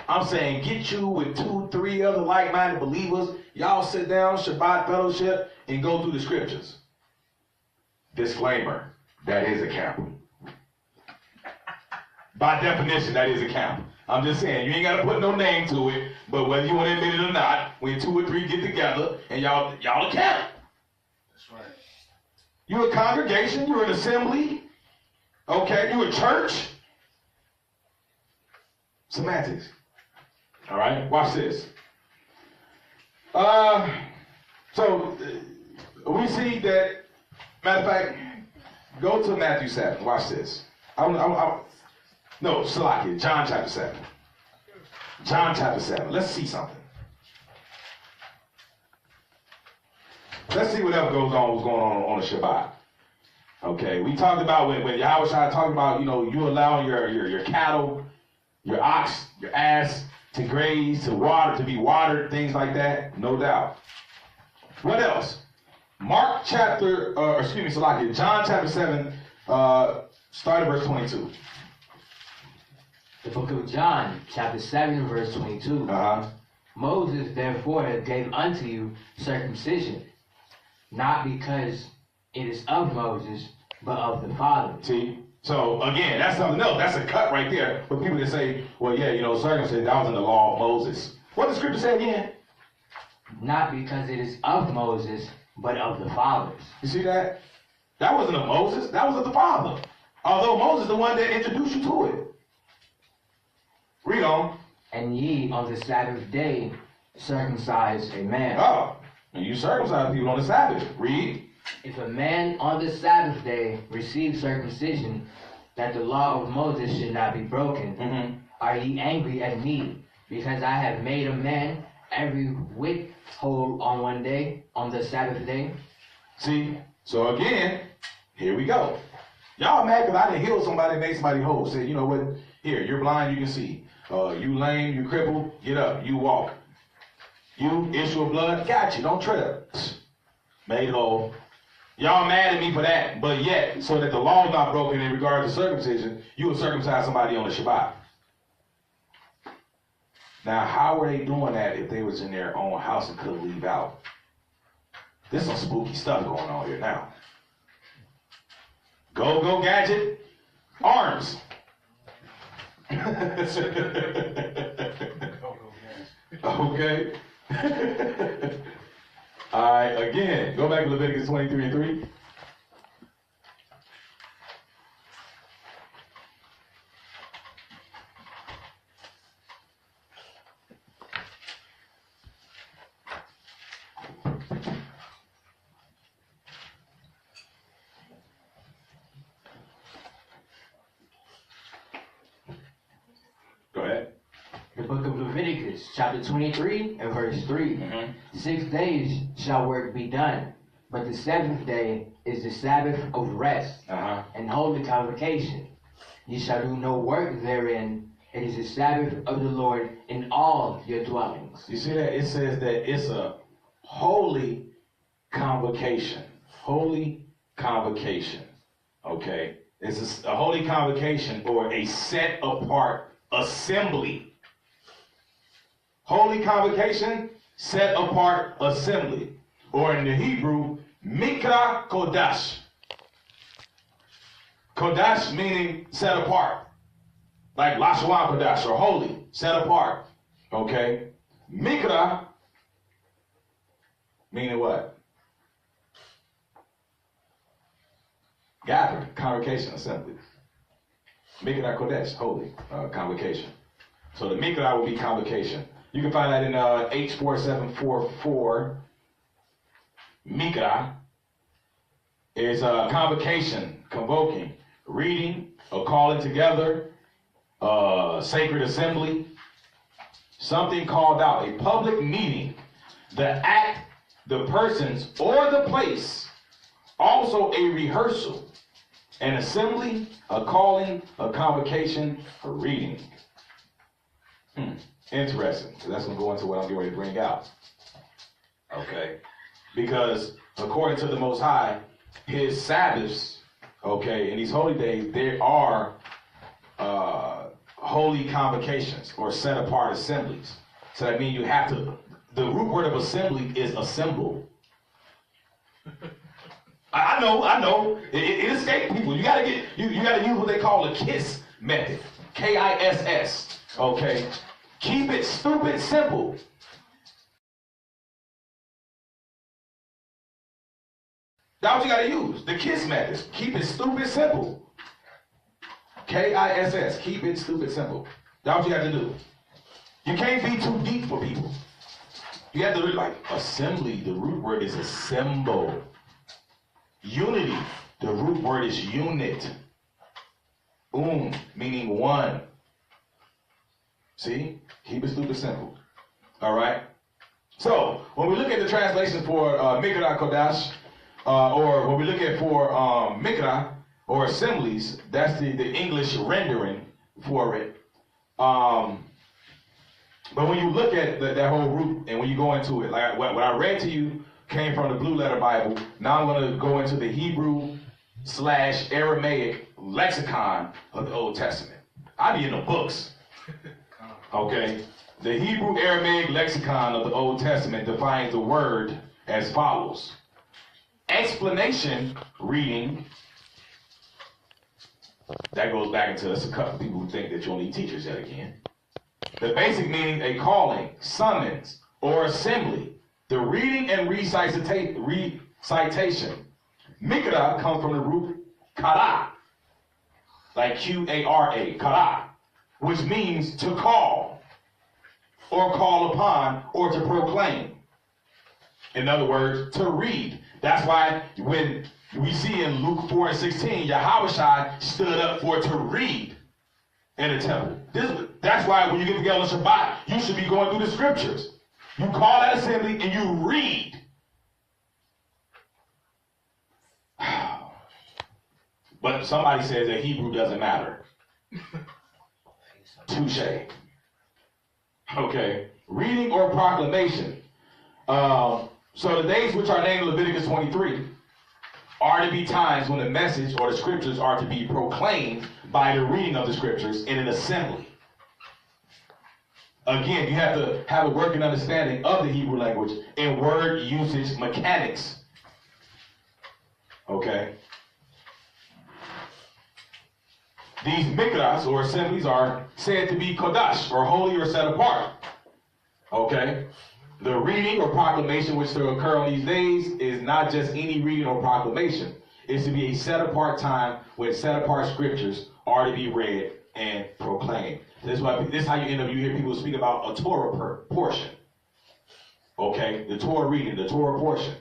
Speaker 1: I'm saying get you with 2, 3 other like-minded believers. Y'all sit down, Shabbat fellowship, and go through the scriptures. Disclaimer, that is a camp. By definition, that is a camp. I'm just saying, you ain't got to put no name to it, but whether you want to admit it or not, when 2 or 3 get together, and y'all a camp.
Speaker 4: That's right.
Speaker 1: You're a congregation, you're an assembly, okay, you're a church. Semantics. All right, watch this. So we see that, matter of fact, go to Matthew 7. Watch this. No, Salakia, John chapter 7. John chapter 7. Let's see something. Let's see whatever goes on, what's going on the Shabbat. Okay, we talked about when Yahweh talked about, you allowing your cattle, your ox, your ass to graze, to be watered, things like that, no doubt. What else? John chapter 7, start at verse 22.
Speaker 2: The book of John, chapter 7, verse 22. Moses therefore gave unto you circumcision, not because it is of Moses, but of the Father.
Speaker 1: See? So again, that's something else. That's a cut right there for people that say, well, yeah, circumcision, that was in the law of Moses. What does the scripture say again?
Speaker 2: Not because it is of Moses, but of the fathers.
Speaker 1: You see that? That wasn't of Moses. That was of the Father. Although Moses is the one that introduced you to it. Read on.
Speaker 2: And ye on the Sabbath day circumcise a man.
Speaker 1: Oh, and you circumcise people on the Sabbath. Read.
Speaker 2: If a man on the Sabbath day receive circumcision, that the law of Moses should not be broken, are ye angry at me, because I have made a man every whit whole on one day, on the Sabbath day?
Speaker 1: See? So again, here we go. Y'all mad because I didn't heal somebody, made somebody whole. Say, you know what? Here, you're blind, you can see. You lame, you crippled, get up, you walk. You, issue of blood, got you, don't trip. Made whole. Y'all mad at me for that, but yet, so that the law is not broken in regard to circumcision, you will circumcise somebody on the Shabbat. Now, how were they doing that if they was in their own house and couldn't leave out? There's some spooky stuff going on here now. Go, gadget, arms. Okay. All right, again, go back to Leviticus 23:3. Go ahead.
Speaker 2: The book of Leviticus, chapter 23 and verse 3. 6 days shall work be done, but the 7th day is the Sabbath of rest and holy convocation. Ye shall do no work therein. It is the Sabbath of the Lord in all your dwellings.
Speaker 1: You see that? It says that it's a holy convocation. Holy convocation. Okay? It's a holy convocation or a set apart assembly. Holy convocation, set apart assembly. Or in the Hebrew, Mikra Kodash. Kodash meaning set apart. Like Lashwan Kodash or holy, set apart. Okay? Mikra meaning what? Gathering, congregation, assembly. Mikra Kodesh, holy convocation. So the Mikra will be convocation. You can find that in H4744. Mikra, is a convocation, convoking, reading, a calling together, sacred assembly, something called out, a public meeting, the act, the persons, or the place, also a rehearsal, an assembly, a calling, a convocation, a reading. Interesting, because that's going to go into what I'm getting ready to bring out. Okay, because according to the Most High, his Sabbaths, okay, in these holy days, there are holy convocations or set apart assemblies. So that means you have to, the root word of assembly is assemble. I know. It escaped people. You gotta use what they call the KISS method. KISS. Okay. Keep it stupid simple. That's what you gotta use. The KISS method. Keep it stupid simple. KISS. Keep it stupid simple. That's what you have to do. You can't be too deep for people. You have to look like assembly. The root word is assemble. Unity. The root word is unit. Meaning one. See? Keep it stupid simple. All right? So, when we look at the translation for Mikra Kodash, or when we look at for Mikra, or assemblies, that's the English rendering for it. But when you look at that whole root, and when you go into it, like what I read to you came from the Blue Letter Bible. Now I'm going to go into the Hebrew/Aramaic lexicon of the Old Testament. I be in the books. Okay? The Hebrew-Aramaic lexicon of the Old Testament defines the word as follows. Explanation reading. That goes back into us a couple people who think that you don't need teachers yet again. The basic meaning, a calling, summons, or assembly. The reading and recitation. Mikra comes from the root kara, like Q-A-R-A, kara, which means to call, or call upon, or to proclaim. In other words, to read. That's why when we see in Luke 4:16, Yahushua stood up for to read in the temple. That's why when you get together on Shabbat, you should be going through the scriptures. You call that assembly and you read. But somebody says that Hebrew doesn't matter. Touche. Okay. Reading or proclamation. So the days which are named in Leviticus 23 are to be times when the message or the scriptures are to be proclaimed by the reading of the scriptures in an assembly. Again, you have to have a working understanding of the Hebrew language and word usage mechanics. Okay? These mikras or assemblies are said to be kodash or holy or set apart. Okay? The reading or proclamation which will occur on these days is not just any reading or proclamation. It's to be a set apart time when set apart scriptures are to be read and proclaimed. This is how you end up, you hear people speak about a Torah portion. Okay? The Torah reading, the Torah portion.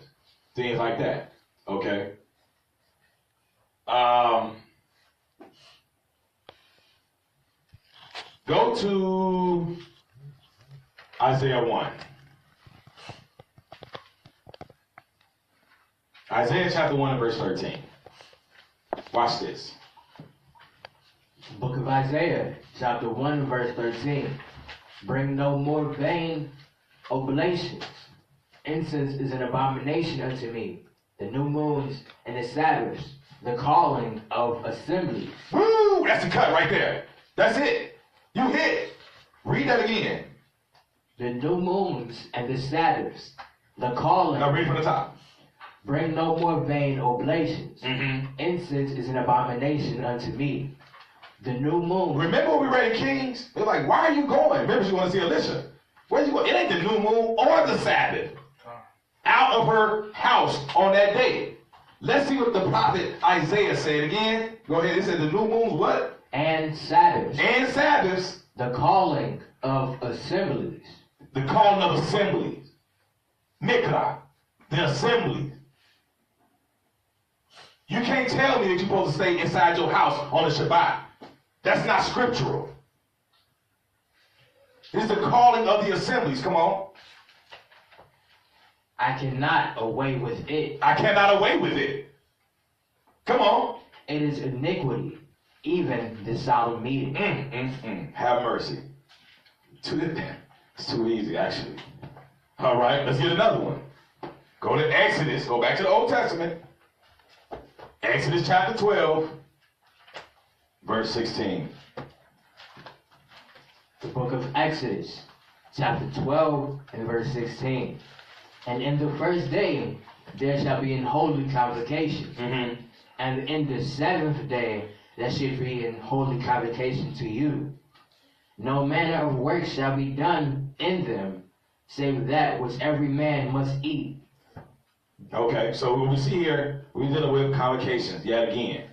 Speaker 1: Things like that. Okay? Go to Isaiah 1. Isaiah chapter 1 and verse 13. Watch this.
Speaker 2: Book of Isaiah, chapter 1, verse 13. Bring no more vain oblations. Incense is an abomination unto me. The new moons and the Sabbaths, the calling of assemblies.
Speaker 1: Woo! That's the cut right there. That's it. You hit. Read that again.
Speaker 2: The new moons and the Sabbaths, the calling.
Speaker 1: Now read from the top.
Speaker 2: Bring no more vain oblations.
Speaker 1: Mm-hmm.
Speaker 2: Incense is an abomination unto me. The new moon.
Speaker 1: Remember when we read in Kings? They're like, why are you going? Remember she want to see Elisha. Where's you going? It ain't the new moon or the Sabbath. Out of her house on that day. Let's see what the prophet Isaiah said again. Go ahead. It said the new moons what?
Speaker 2: And Sabbaths.
Speaker 1: And Sabbaths.
Speaker 2: The calling of assemblies.
Speaker 1: The calling of assemblies. Mikra. The assemblies. You can't tell me that you're supposed to stay inside your house on the Shabbat. That's not scriptural. This is the calling of the assemblies. Come on.
Speaker 2: I cannot away with it.
Speaker 1: I cannot away with it. Come on.
Speaker 2: It is iniquity, even the solemn meeting.
Speaker 1: Have mercy. It's too easy, actually. All right, let's get another one. Go to Exodus. Go back to the Old Testament. Exodus chapter 12, verse 16.
Speaker 2: The book of Exodus, chapter 12 and verse 16. And in the first day there shall be an holy convocation. And in the seventh day there shall be an holy convocation to you. No manner of work shall be done in them, save that which every man must eat.
Speaker 1: Okay, so what we see here, we're dealing with convocations yet again.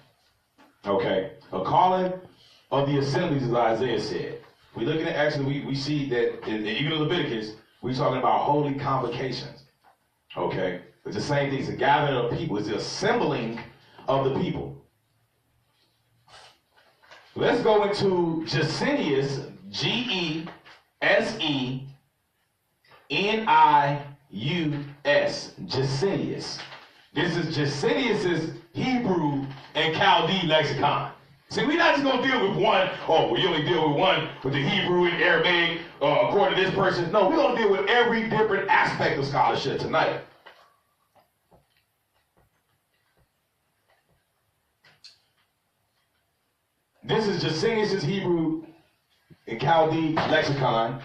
Speaker 1: Okay, a calling of the assemblies, as Isaiah said. We looking at Exodus, we see that even in Leviticus, we're talking about holy convocations. Okay, it's the same thing. It's a gathering of people. It's the assembling of the people. Let's go into Gesenius, Gesenius. Gesenius. This is Gesenius's Hebrew and Chaldee lexicon. See, we're not just going to deal with one. Oh, we only deal with one with the Hebrew and Aramaic according to this person. No, we're going to deal with every different aspect of scholarship tonight. This is Gesenius's Hebrew and Chaldee lexicon.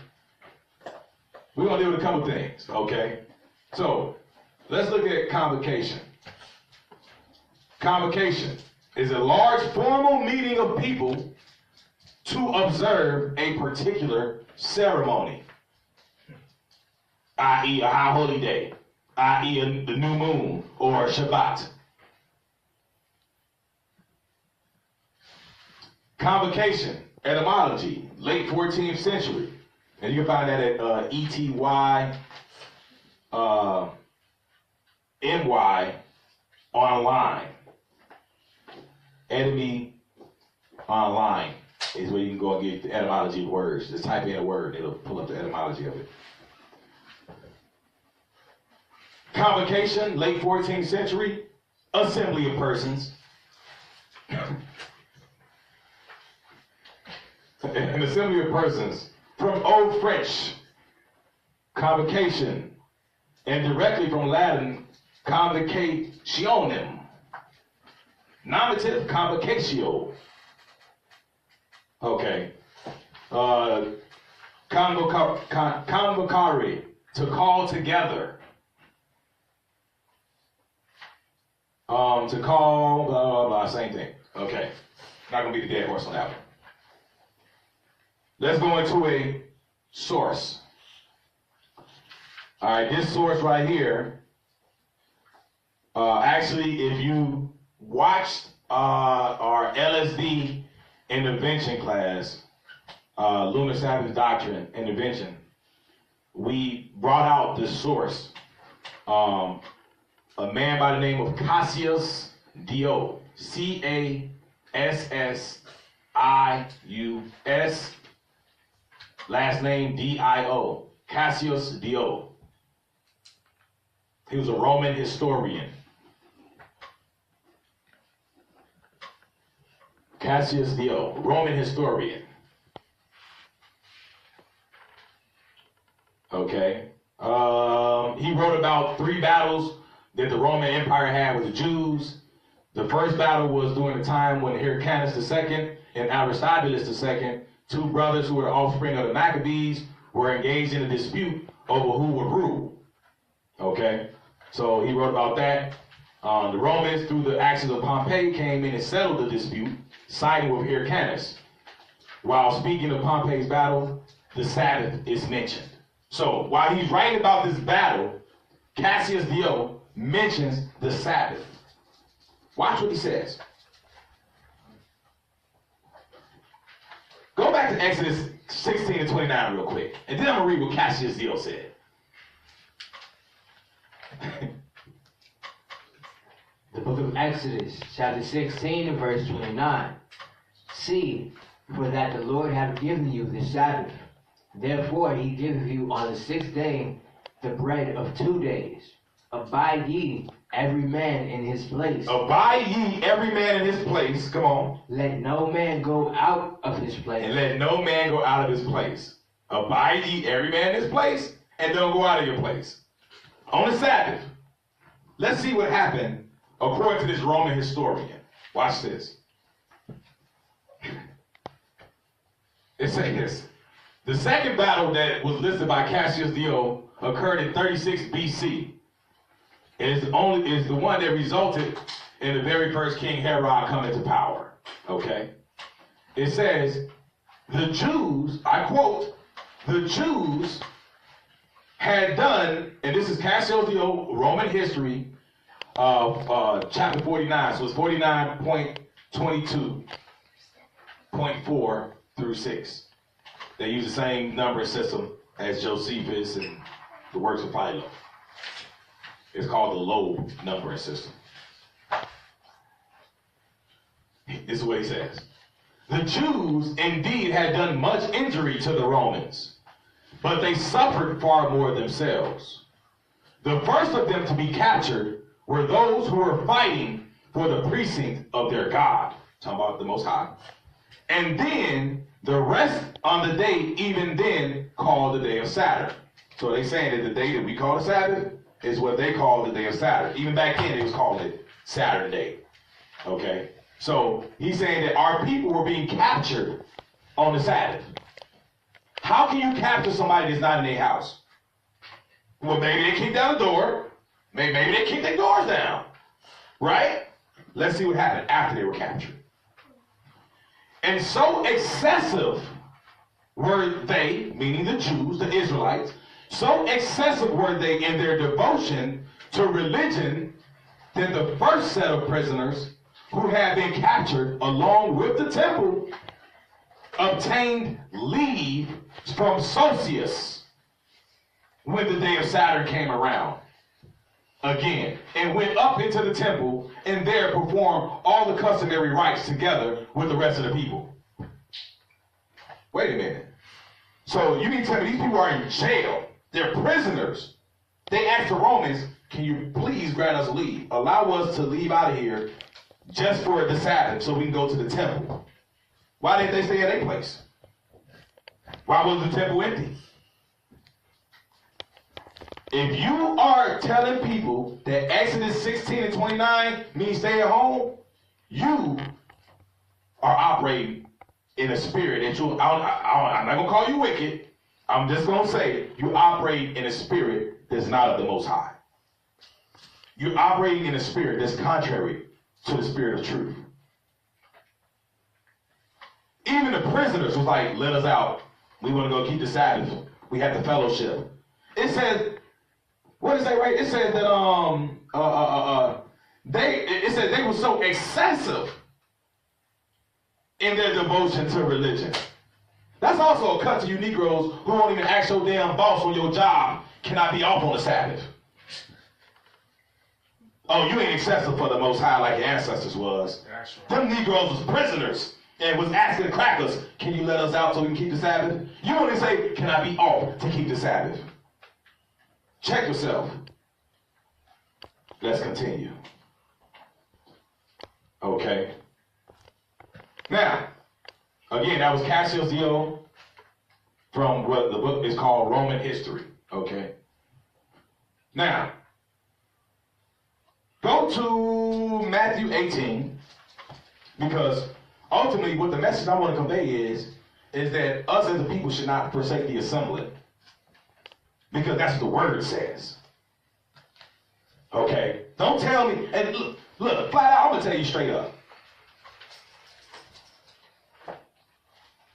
Speaker 1: We're going to deal with a couple things, okay? So, let's look at convocation. Convocation is a large formal meeting of people to observe a particular ceremony, i.e. a high holy day, i.e. the new moon or Shabbat. Convocation, etymology, late 14th century. And you can find that at ETY online. Etymology online is where you can go and get the etymology of words. Just type in a word, it'll pull up the etymology of it. Convocation, late 14th century, assembly of persons. An assembly of persons from Old French, convocation, and directly from Latin, convocationem. Nominative, convocatio. Okay. Convocare, to call together. To call, blah, blah, blah, same thing. Okay. Not going to be the dead horse on that one. Let's go into a source. All right, this source right here, actually, if you watched our LSD intervention class, Lunar Sabbath Doctrine intervention, we brought out this source. A man by the name of Cassius Dio, Cassius, last name Dio, Cassius Dio. He was a Roman historian. Cassius Dio, Roman historian. Okay. He wrote about 3 battles that the Roman Empire had with the Jews. The first battle was during the time when Hyrcanus II and Aristobulus II, 2 brothers who were the offspring of the Maccabees, were engaged in a dispute over who would rule. Okay, so he wrote about that. The Romans, through the actions of Pompey, came in and settled the dispute, siding with Hyrcanus. While speaking of Pompey's battle, the Sabbath is mentioned. So while he's writing about this battle, Cassius Dio mentions the Sabbath. Watch what he says. Go back to Exodus 16 and 29 real quick, and then I'm going to read what Cassius Dio said.
Speaker 2: The book of Exodus chapter 16 and verse 29. See, for that the Lord hath given you the Sabbath. Therefore he giveth you on the 6th day the bread of 2 days. Abide ye every man in his place.
Speaker 1: Abide ye every man in his place. Come on.
Speaker 2: Let no man go out of his place.
Speaker 1: And let no man go out of his place. Abide ye every man in his place, and don't go out of your place. On the Sabbath. Let's see what happened according to this Roman historian. Watch this. It says, the second battle that was listed by Cassius Dio occurred in 36 BC. It is the one that resulted in the very first King Herod coming to power. Okay? It says, the Jews, I quote, the Jews had done, and this is Cassius Dio, Roman history, chapter 49, so it's 49.22.4 through 6. They use the same number system as Josephus and the works of Philo. It's called the Loeb numbering system. This is what he says. The Jews indeed had done much injury to the Romans, but they suffered far more themselves. The first of them to be captured were those who were fighting for the precinct of their God. Talking about the Most High. And then the rest on the day, even then, called the day of Saturn. So they saying that the day that we call the Sabbath is what they call the day of Saturn. Even back then, they was calling it Saturn Day. Okay? So he's saying that our people were being captured on the Sabbath. How can you capture somebody that's not in their house? Well, maybe they kicked down the door. Maybe they kicked their doors down. Right? Let's see what happened after they were captured. And so excessive were they, meaning the Jews, the Israelites, so excessive were they in their devotion to religion that the first set of prisoners who had been captured along with the temple obtained leave from Sosius when the day of Saturn came around again, and went up into the temple and there performed all the customary rites together with the rest of the people. Wait a minute. So you mean to tell me these people are in jail? They're prisoners. They asked the Romans, can you please grant us leave? Allow us to leave out of here just for the Sabbath so we can go to the temple. Why didn't they stay at their place? Why was the temple empty? If you are telling people that Exodus 16 and 29 means stay at home, you are operating in a spirit that I'm not going to call you wicked. I'm just going to say you operate in a spirit that's not of the Most High. You're operating in a spirit that's contrary to the spirit of truth. Even the prisoners was like, let us out. We want to go keep the Sabbath. We have the fellowship. It says, what does it say, right? It says that they were so excessive in their devotion to religion. That's also a cut to you Negroes who won't even ask your damn boss on your job, can I be off on the Sabbath? Oh, you ain't excessive for the Most High like your ancestors was. Them Negroes was prisoners and was asking the crackers, can you let us out so we can keep the Sabbath? You only say, can I be off to keep the Sabbath? Check yourself. Let's continue. Okay. Now, again, that was Cassius Dio from what the book is called Roman History. Okay. Now, go to Matthew 18, because ultimately what the message I want to convey is that us as a people should not forsake the assembly. Because that's what the word says. Okay? Don't tell me, and look, flat out, I'm going to tell you straight up.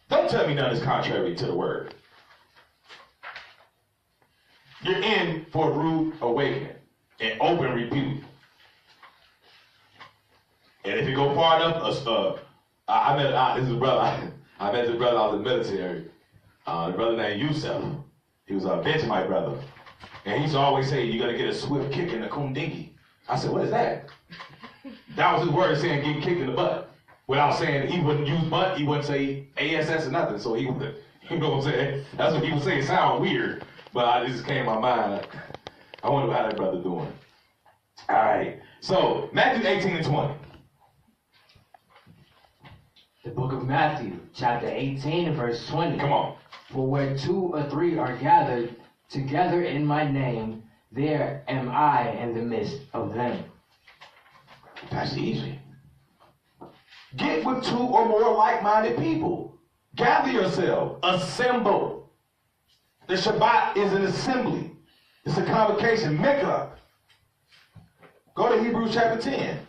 Speaker 1: Don't tell me none is contrary to the word. You're in for a rude awakening and open rebuke. And if you go far enough, this is a brother. I met this brother out in the military. A brother named Yusef. He was a Benjamite brother. And he used to always say, you're going to get a swift kick in the kundingi. I said, what is that? That was his word of saying getting kicked in the butt. Without saying he wouldn't use butt, he wouldn't say ASS or nothing. So he would, you know what I'm saying? That's what he was saying. It sounded weird, but it just came to my mind. I wonder how that brother doing. All right. So Matthew 18 and 20.
Speaker 2: The book of Matthew, chapter 18 and verse 20.
Speaker 1: Come on.
Speaker 2: For where 2 or 3 are gathered together in my name, there am I in the midst of them.
Speaker 1: That's easy. Get with 2 or more like-minded people. Gather yourself. Assemble. The Shabbat is an assembly. It's a convocation. Mikvah. Go to Hebrews chapter 10.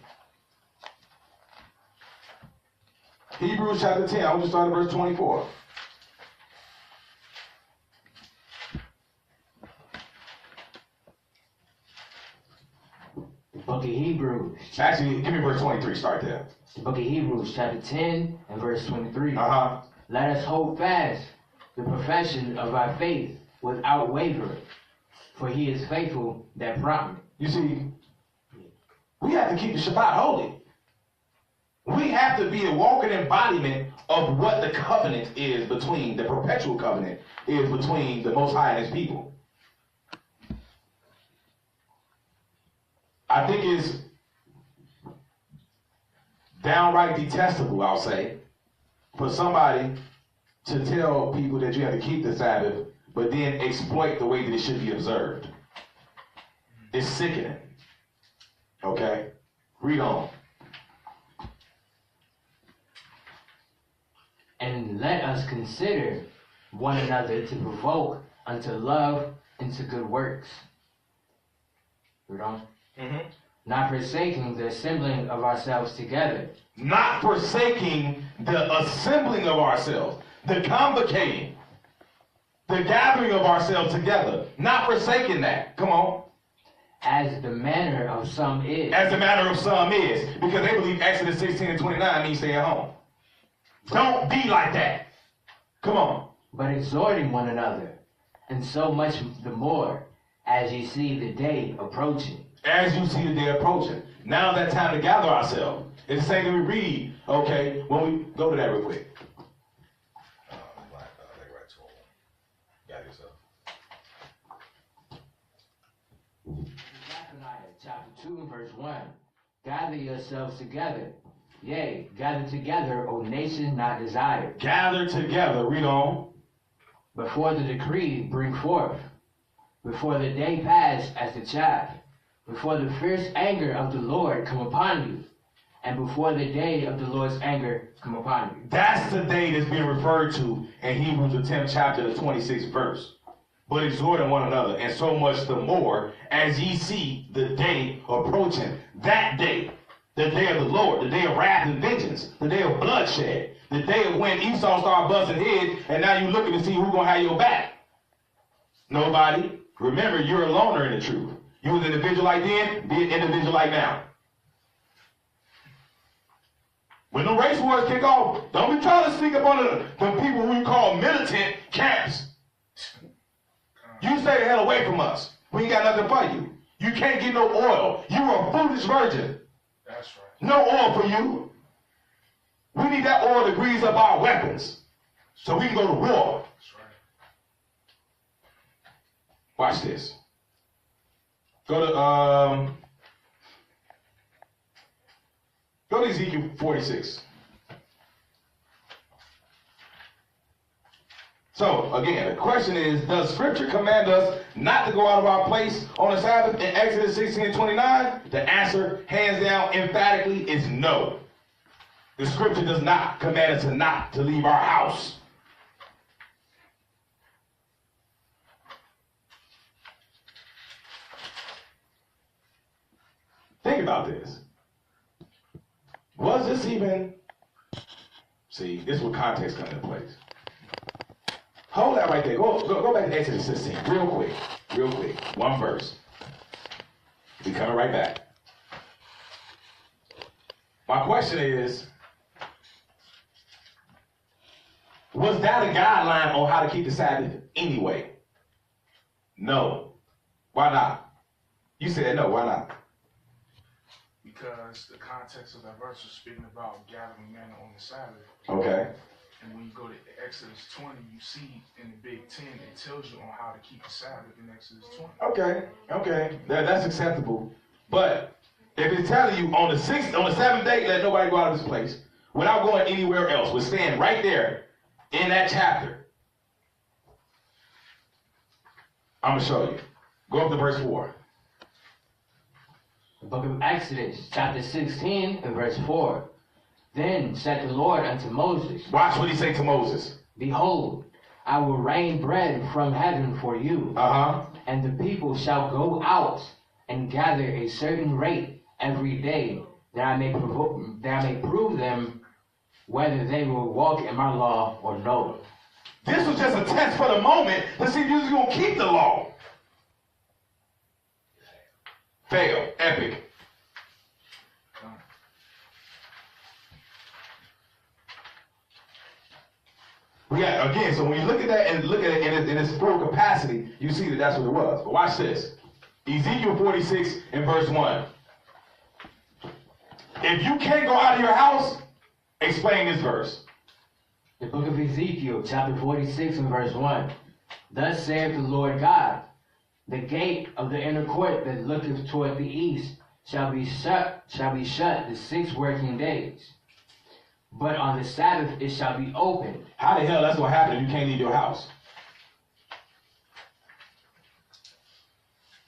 Speaker 1: Hebrews chapter 10. I want to start at verse 24.
Speaker 2: The book of Hebrews.
Speaker 1: Actually, give me verse 23. Start there.
Speaker 2: The book of Hebrews, chapter 10 and verse 23.
Speaker 1: Uh-huh.
Speaker 2: Let us hold fast the profession of our faith without wavering, for he is faithful that promised.
Speaker 1: You see, we have to keep the Shabbat holy. We have to be a walking embodiment of what the covenant is between, the perpetual covenant is between the Most High and his people. I think it's downright detestable, I'll say, for somebody to tell people that you have to keep the Sabbath, but then exploit the way that it should be observed. It's sickening. Okay? Read on.
Speaker 2: And let us consider one another to provoke unto love and to good works. Read on.
Speaker 1: Mm-hmm.
Speaker 2: Not forsaking the assembling of ourselves together.
Speaker 1: Not forsaking the assembling of ourselves, the convocating, the gathering of ourselves together. Not forsaking that. Come on.
Speaker 2: As the manner of some is.
Speaker 1: As the manner of some is. Because they believe Exodus 16 and 29 means stay at home. Don't be like that. Come on.
Speaker 2: But exhorting one another, and so much the more as ye see the day approaching.
Speaker 1: As you see the day approaching. Now that time to gather ourselves. It's the same thing we read, okay, when we go to that real quick. Gather yourself.
Speaker 2: Zephaniah chapter 2 and verse 1. Gather yourselves together. Yea, gather together, O nation not desired.
Speaker 1: Gather together, read on.
Speaker 2: Before the decree bring forth. Before the day pass as the chaff. Before the fierce anger of the Lord come upon you. And before the day of the Lord's anger come upon you.
Speaker 1: That's the day that's being referred to in Hebrews the 10th chapter, the 26th verse. But exhorting one another, and so much the more as ye see the day approaching. That day, the day of the Lord, the day of wrath and vengeance, the day of bloodshed, the day of when Esau started busting heads, and now you're looking to see who's going to have your back. Nobody. Remember, you're a loner in the truth. You was an individual then, be an individual now. When the race wars kick off, don't be trying to sneak up on the people who you call militant camps. You stay the hell away from us. We ain't got nothing for you. You can't get no oil. You are a foolish virgin.
Speaker 4: That's right.
Speaker 1: No oil for you. We need that oil to grease up our weapons so we can go to war.
Speaker 4: That's right.
Speaker 1: Watch this. Go to Ezekiel 46. So, again, the question is, does Scripture command us not to go out of our place on the Sabbath in Exodus 16 and 29? The answer, hands down, emphatically, is no. The Scripture does not command us not to leave our house. Think about this. Was this even... See, this is where context comes into place. Hold that right there. Go back to Exodus 16 real quick. One verse. We coming right back. My question is, was that a guideline on how to keep the Sabbath anyway? No. Why not? You said no. Why not?
Speaker 4: Because the context of that verse was speaking about gathering men on the Sabbath.
Speaker 1: Okay.
Speaker 4: And when you go to Exodus 20, you see in the Big Ten, it tells you on how to keep the Sabbath in Exodus 20.
Speaker 1: Okay. That's acceptable. But if it's telling you on the 7th day, let nobody go out of this place without going anywhere else, we're staying right there in that chapter. I'm going to show you. Go up to verse 4.
Speaker 2: The book of Exodus, chapter 16, and verse 4. Then said the Lord unto Moses,
Speaker 1: Watch what he say to Moses.
Speaker 2: Behold, I will rain bread from heaven for you, and the people shall go out and gather a certain rate every day, that I may prove them whether they will walk in my law or no.
Speaker 1: This was just a test for the moment to see if you was going to keep the law. Fail. Epic. Yeah, again, so when you look at that and look at it in its full capacity, you see that that's what it was. But watch this. Ezekiel 46 and verse 1. If you can't go out of your house, explain this verse.
Speaker 2: The book of Ezekiel, chapter 46 and verse 1. Thus saith the Lord God, the gate of the inner court that looketh toward the east shall be shut the 6 working days. But on the Sabbath it shall be opened.
Speaker 1: How the hell that's going to happen if you can't leave your house?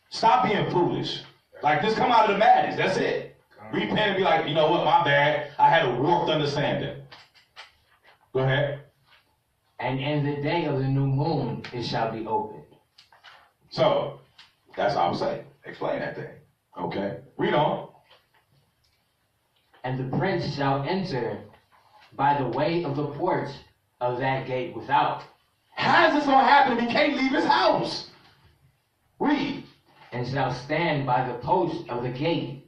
Speaker 1: Stop being foolish. Like, just come out of the madness. That's it. Repent and be like, you know what, my bad. I had a warped understanding. Go ahead.
Speaker 2: And in the day of the new moon it shall be opened.
Speaker 1: So, that's all I'm saying. Explain that thing. Okay. Read on.
Speaker 2: And the prince shall enter by the way of the porch of that gate without.
Speaker 1: How is this going to happen if he can't leave his house? Read.
Speaker 2: And shall stand by the post of the gate.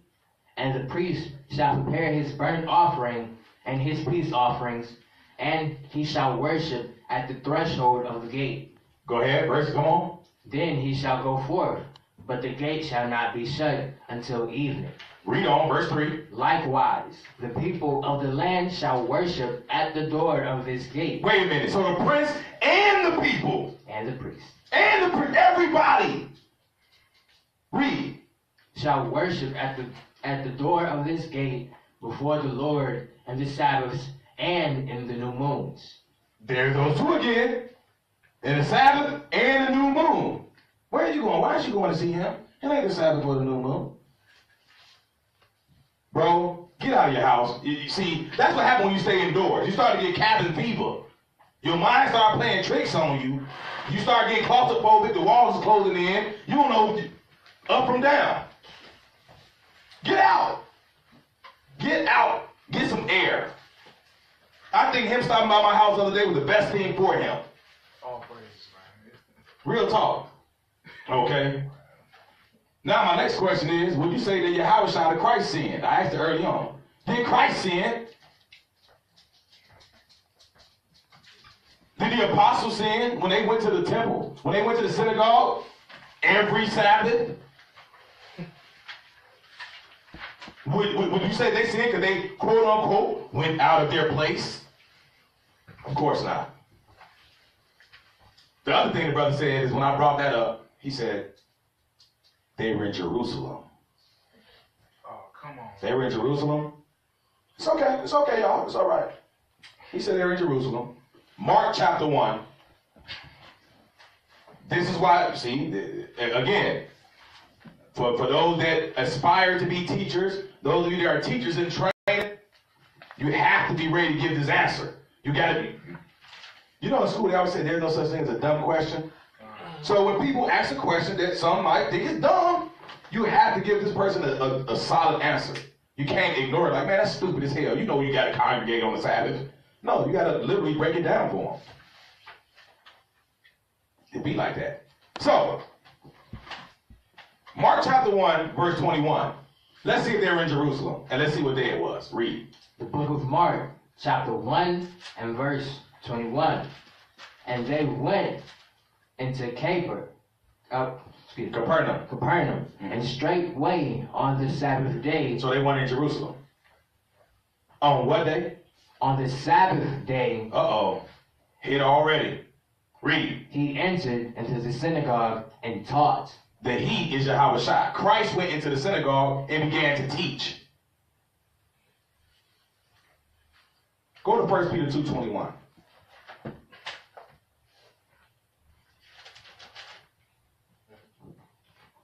Speaker 2: And the priest shall prepare his burnt offering and his peace offerings, and he shall worship at the threshold of the gate.
Speaker 1: Go ahead, verse, come on.
Speaker 2: Then he shall go forth, but the gate shall not be shut until evening.
Speaker 1: Read on, verse 3.
Speaker 2: Likewise, the people of the land shall worship at the door of this gate.
Speaker 1: Wait a minute. So the prince and the people.
Speaker 2: And the priest.
Speaker 1: And everybody. Read.
Speaker 2: Shall worship at the door of this gate before the Lord in the Sabbaths and in the new moons.
Speaker 1: There's those two again. In the Sabbath and the new moon. Where are you going? Why are you going to see him? It ain't the Sabbath or the new moon. Bro, get out of your house. You see, that's what happens when you stay indoors. You start to get cabin fever. Your mind starts playing tricks on you. You start getting claustrophobic. The walls are closing in. You don't know up from down. Get out. Get out. Get some air. I think him stopping by my house the other day was the best thing for him.
Speaker 4: All praise, man.
Speaker 1: Real talk. Okay. Now my next question is, would you say that Yahweh Shai of Christ sinned? I asked it early on. Did Christ sin? Did the apostles sin when they went to the temple? When they went to the synagogue? Every Sabbath? Would you say they sinned because they, quote unquote, went out of their place? Of course not. The other thing the brother said is when I brought that up, he said, they were in Jerusalem.
Speaker 4: Oh, come on.
Speaker 1: They were in Jerusalem? It's okay. It's okay, y'all. It's all right. He said they were in Jerusalem. Mark chapter 1. This is why, see, again, for those that aspire to be teachers, those of you that are teachers in training, you have to be ready to give this answer. You got to be. You know in school they always say there's no such thing as a dumb question. So when people ask a question that some might think is dumb, you have to give this person a solid answer. You can't ignore it like, man, that's stupid as hell. You know you got to congregate on the Sabbath. No, you got to literally break it down for them. It'd be like that. So, Mark chapter 1, verse 21. Let's see if they were in Jerusalem, and let's see what day it was. Read.
Speaker 2: The book of Mark, chapter 1 and verse 21. And they went into Caper,
Speaker 1: Capernaum.
Speaker 2: Capernaum, and straightway on the Sabbath day.
Speaker 1: So they went in Jerusalem. On what day?
Speaker 2: On the Sabbath day.
Speaker 1: Uh-oh. Hit already. Read.
Speaker 2: He entered into the synagogue and taught.
Speaker 1: The he is Yahweh Shai. Christ went into the synagogue and began to teach. Go to 1 Peter 2:21.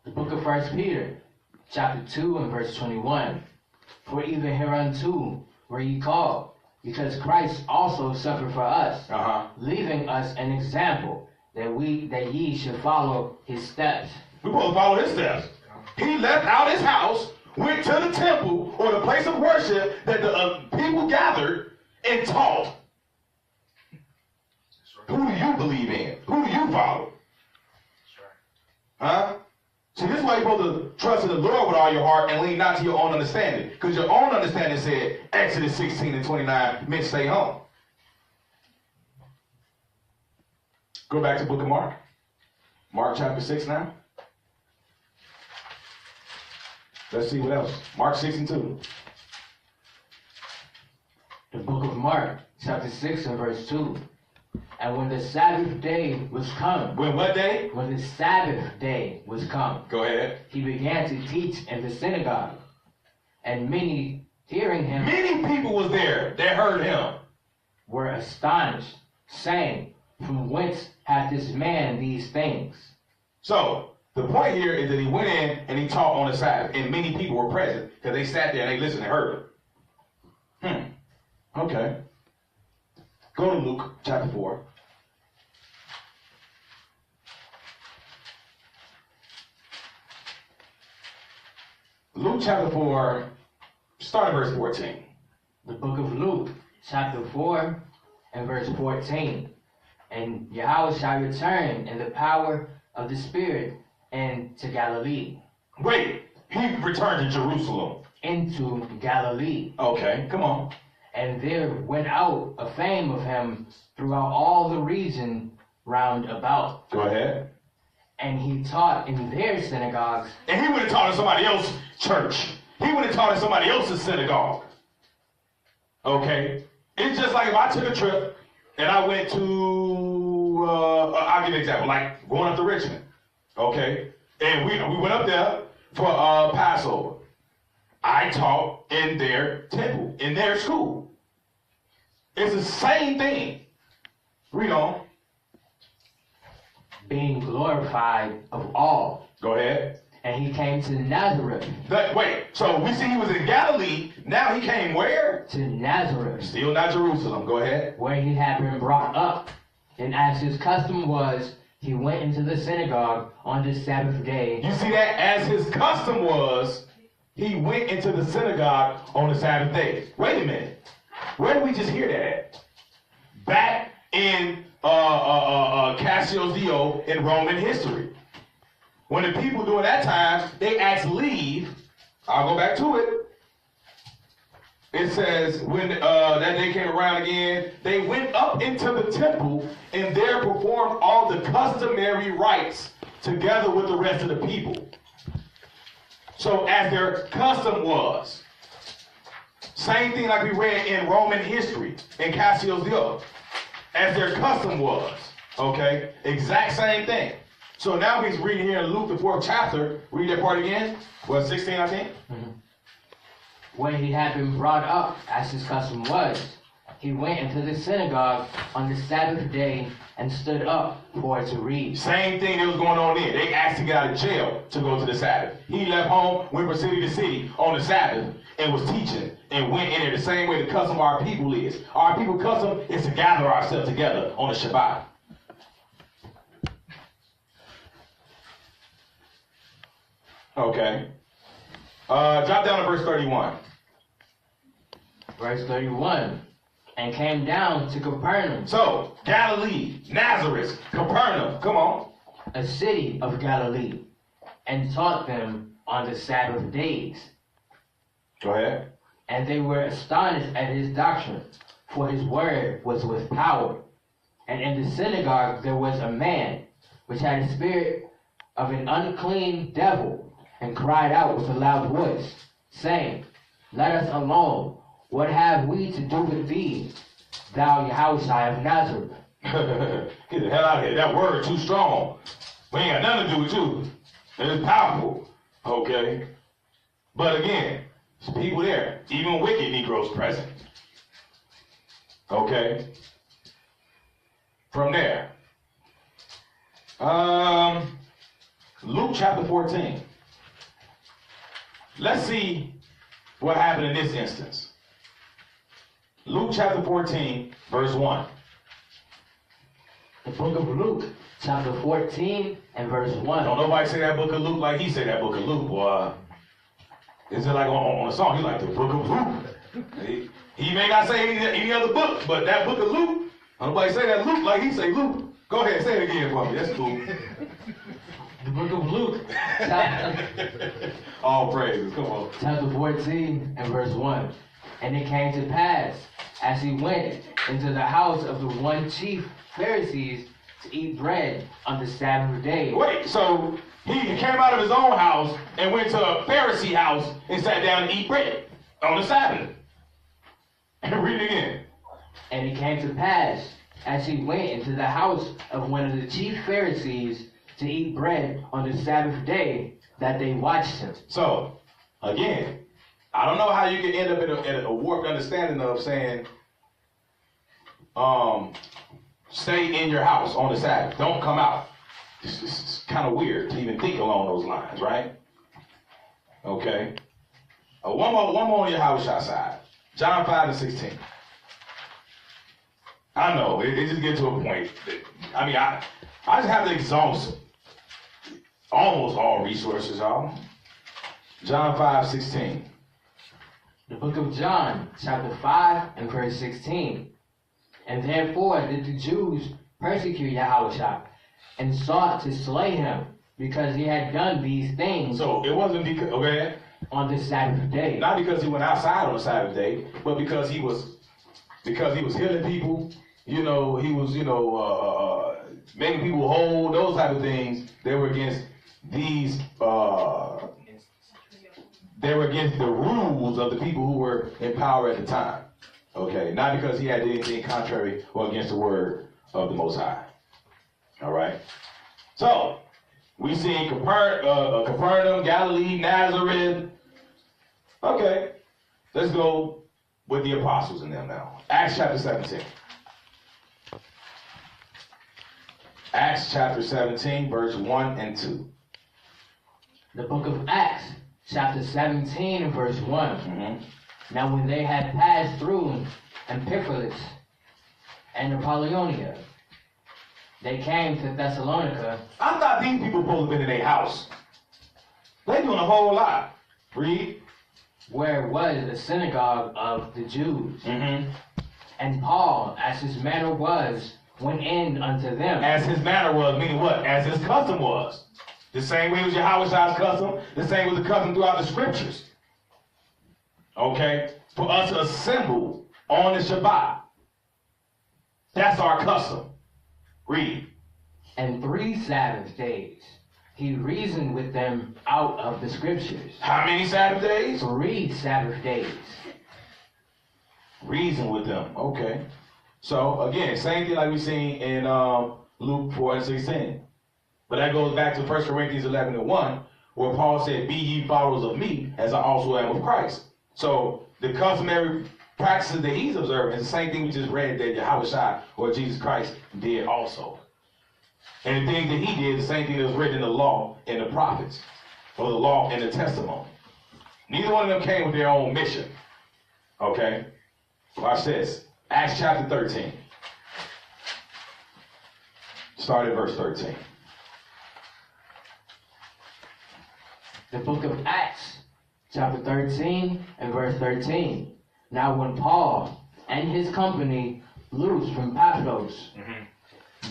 Speaker 2: The book of 1 Peter, chapter 2 and verse 21. For even hereunto were ye called, because Christ also suffered for us, leaving us an example, that ye should follow his steps.
Speaker 1: We're supposed to follow his steps. He left out his house, went to the temple or the place of worship that the people gathered and taught. Who do you believe in? Who do you follow? Huh? See, this is why you're supposed to trust in the Lord with all your heart and lean not to your own understanding. Because your own understanding said, Exodus 16 and 29, meant stay home. Go back to the book of Mark. Mark chapter 6 now. Let's see what else. Mark 6 and 2.
Speaker 2: The book of Mark, chapter 6 and verse 2. And when the Sabbath day was come.
Speaker 1: When what day?
Speaker 2: When the Sabbath day was come.
Speaker 1: Go ahead.
Speaker 2: He began to teach in the synagogue. And many hearing him.
Speaker 1: Many people was there that heard him.
Speaker 2: Were astonished, saying, from whence hath this man these things?
Speaker 1: So, the point here is that he went in and he taught on the Sabbath. And many people were present because they sat there and they listened and heard him. Okay. Go to Luke chapter 4. Luke chapter 4, start at verse 14.
Speaker 2: The book of Luke, chapter 4 and verse 14. And Yahweh shall return in the power of the Spirit and to Galilee.
Speaker 1: Wait, he returned to Jerusalem.
Speaker 2: Into Galilee.
Speaker 1: Okay, come on.
Speaker 2: And there went out a fame of him throughout all the region round about.
Speaker 1: Go ahead.
Speaker 2: And he taught in their synagogues.
Speaker 1: And he would have taught in somebody else's church. He would have taught in somebody else's synagogue. Okay? It's just like if I took a trip and I went to, I'll give you an example, like going up to Richmond. Okay? And we went up there for Passover. I taught in their temple, in their school. It's the same thing. Read on.
Speaker 2: Being glorified of all.
Speaker 1: Go ahead.
Speaker 2: And he came to Nazareth.
Speaker 1: Wait, so we see he was in Galilee. Now he came where?
Speaker 2: To Nazareth.
Speaker 1: Still not Jerusalem. Go ahead.
Speaker 2: Where he had been brought up. And as his custom was, he went into the synagogue on the Sabbath day.
Speaker 1: You see that? As his custom was, he went into the synagogue on the Sabbath day. Wait a minute. Where did we just hear that at? Back in Cassius Dio in Roman history. When the people during that time, they asked leave. I'll go back to it. It says, when that day came around again, they went up into the temple and there performed all the customary rites together with the rest of the people. So as their custom was, same thing like we read in Roman history, in Cassius Dio, as their custom was, okay? Exact same thing. So now he's reading here in Luke, the 4th chapter. Read that part again. What, 16, I think?
Speaker 2: Mm-hmm. When he had been brought up, as his custom was, he went into the synagogue on the Sabbath day and stood up for to read.
Speaker 1: Same thing that was going on there. They asked to get out of jail to go to the Sabbath. He left home, went from city to city on the Sabbath, and was teaching and went in there the same way the custom of our people is. Our people custom is to gather ourselves together on the Shabbat. Okay. Drop down to verse 31.
Speaker 2: Verse 31. And came down to Capernaum.
Speaker 1: So, Galilee, Nazareth, Capernaum. Come on.
Speaker 2: A city of Galilee. And taught them on the Sabbath days.
Speaker 1: Go ahead.
Speaker 2: And they were astonished at his doctrine, for his word was with power. And in the synagogue there was a man which had a spirit of an unclean devil, and cried out with a loud voice, saying, Let us alone. What have we to do with thee, thou Yahushua of Nazareth?
Speaker 1: Get the hell out of here. That word too strong. We ain't got nothing to do with you. It's powerful. Okay? But again, there's people there. Even wicked Negroes present. Okay? From there. Luke chapter 14. Let's see what happened in this instance. Luke chapter 14, verse 1.
Speaker 2: The book of Luke, chapter 14 and verse 1.
Speaker 1: Don't nobody say that book of Luke like he said that book of Luke, boy. Is it like on a song? He like the book of Luke. He may not say any other book, but that book of Luke, don't nobody say that Luke like he say Luke. Go ahead, say it again for me. That's cool.
Speaker 2: The book of Luke,
Speaker 1: All praises. Come on.
Speaker 2: chapter 14 and verse 1. And it came to pass, as he went into the house of the one chief Pharisees to eat bread on the Sabbath day.
Speaker 1: Wait, so he came out of his own house and went to a Pharisee house and sat down and eat bread on the Sabbath. Read it again.
Speaker 2: And it came to pass, as he went into the house of one of the chief Pharisees to eat bread on the Sabbath day, that they watched him.
Speaker 1: So, again, I don't know how you can end up in a warped understanding of saying, stay in your house on the Sabbath. Don't come out. It's kind of weird to even think along those lines, right? Okay. One more on your house side. John 5 and 16. I know, it just gets to a point. I mean, I just have to exhaust almost all resources, y'all. John 5, 16.
Speaker 2: The book of John, chapter 5 and verse 16. And therefore did the Jews persecute Yahushua, and sought to slay him, because he had done these things.
Speaker 1: So it wasn't because, okay,
Speaker 2: on the Sabbath day.
Speaker 1: not because he went outside on the Sabbath day, but because he was healing people. You know, he was making people whole. Those type of things. They were against these. They were against the rules of the people who were in power at the time. Okay, not because he had anything contrary or against the word of the Most High. All right. So we see Capernaum, Galilee, Nazareth. Okay, let's go with the apostles in them now. Acts chapter 17. Acts chapter 17, verse 1 and 2.
Speaker 2: The book of Acts, chapter 17 and verse 1.
Speaker 1: Mm-hmm.
Speaker 2: Now when they had passed through Amphipolis and Apollonia, they came to Thessalonica.
Speaker 1: I thought these people supposed to have been in their house. They doing a whole lot. Read.
Speaker 2: Where was the synagogue of the Jews.
Speaker 1: Mm-hmm.
Speaker 2: And Paul, as his manner was, went in unto them.
Speaker 1: As his manner was, meaning what? As his custom was. The same way was Yahweh's custom, the same was the custom throughout the scriptures. Okay? For us to assemble on the Shabbat. That's our custom. Read.
Speaker 2: And 3 Sabbath days he reasoned with them out of the scriptures.
Speaker 1: How many Sabbath days?
Speaker 2: 3 Sabbath days.
Speaker 1: Reason with them. Okay. So, again, same thing like we seen in Luke 4 and 16. But that goes back to 1 Corinthians 11 and 1, where Paul said, be ye followers of me, as I also am of Christ. So, the customary practices that he's observing is the same thing we just read that Yahushua or Jesus Christ did also. And the thing that he did, the same thing that was written in the law and the prophets, or the law and the testimony. Neither one of them came with their own mission. Okay? Watch this. Acts chapter 13. Start at verse 13.
Speaker 2: The book of Acts, chapter 13 and verse 13. Now when Paul and his company loosed from Paphos,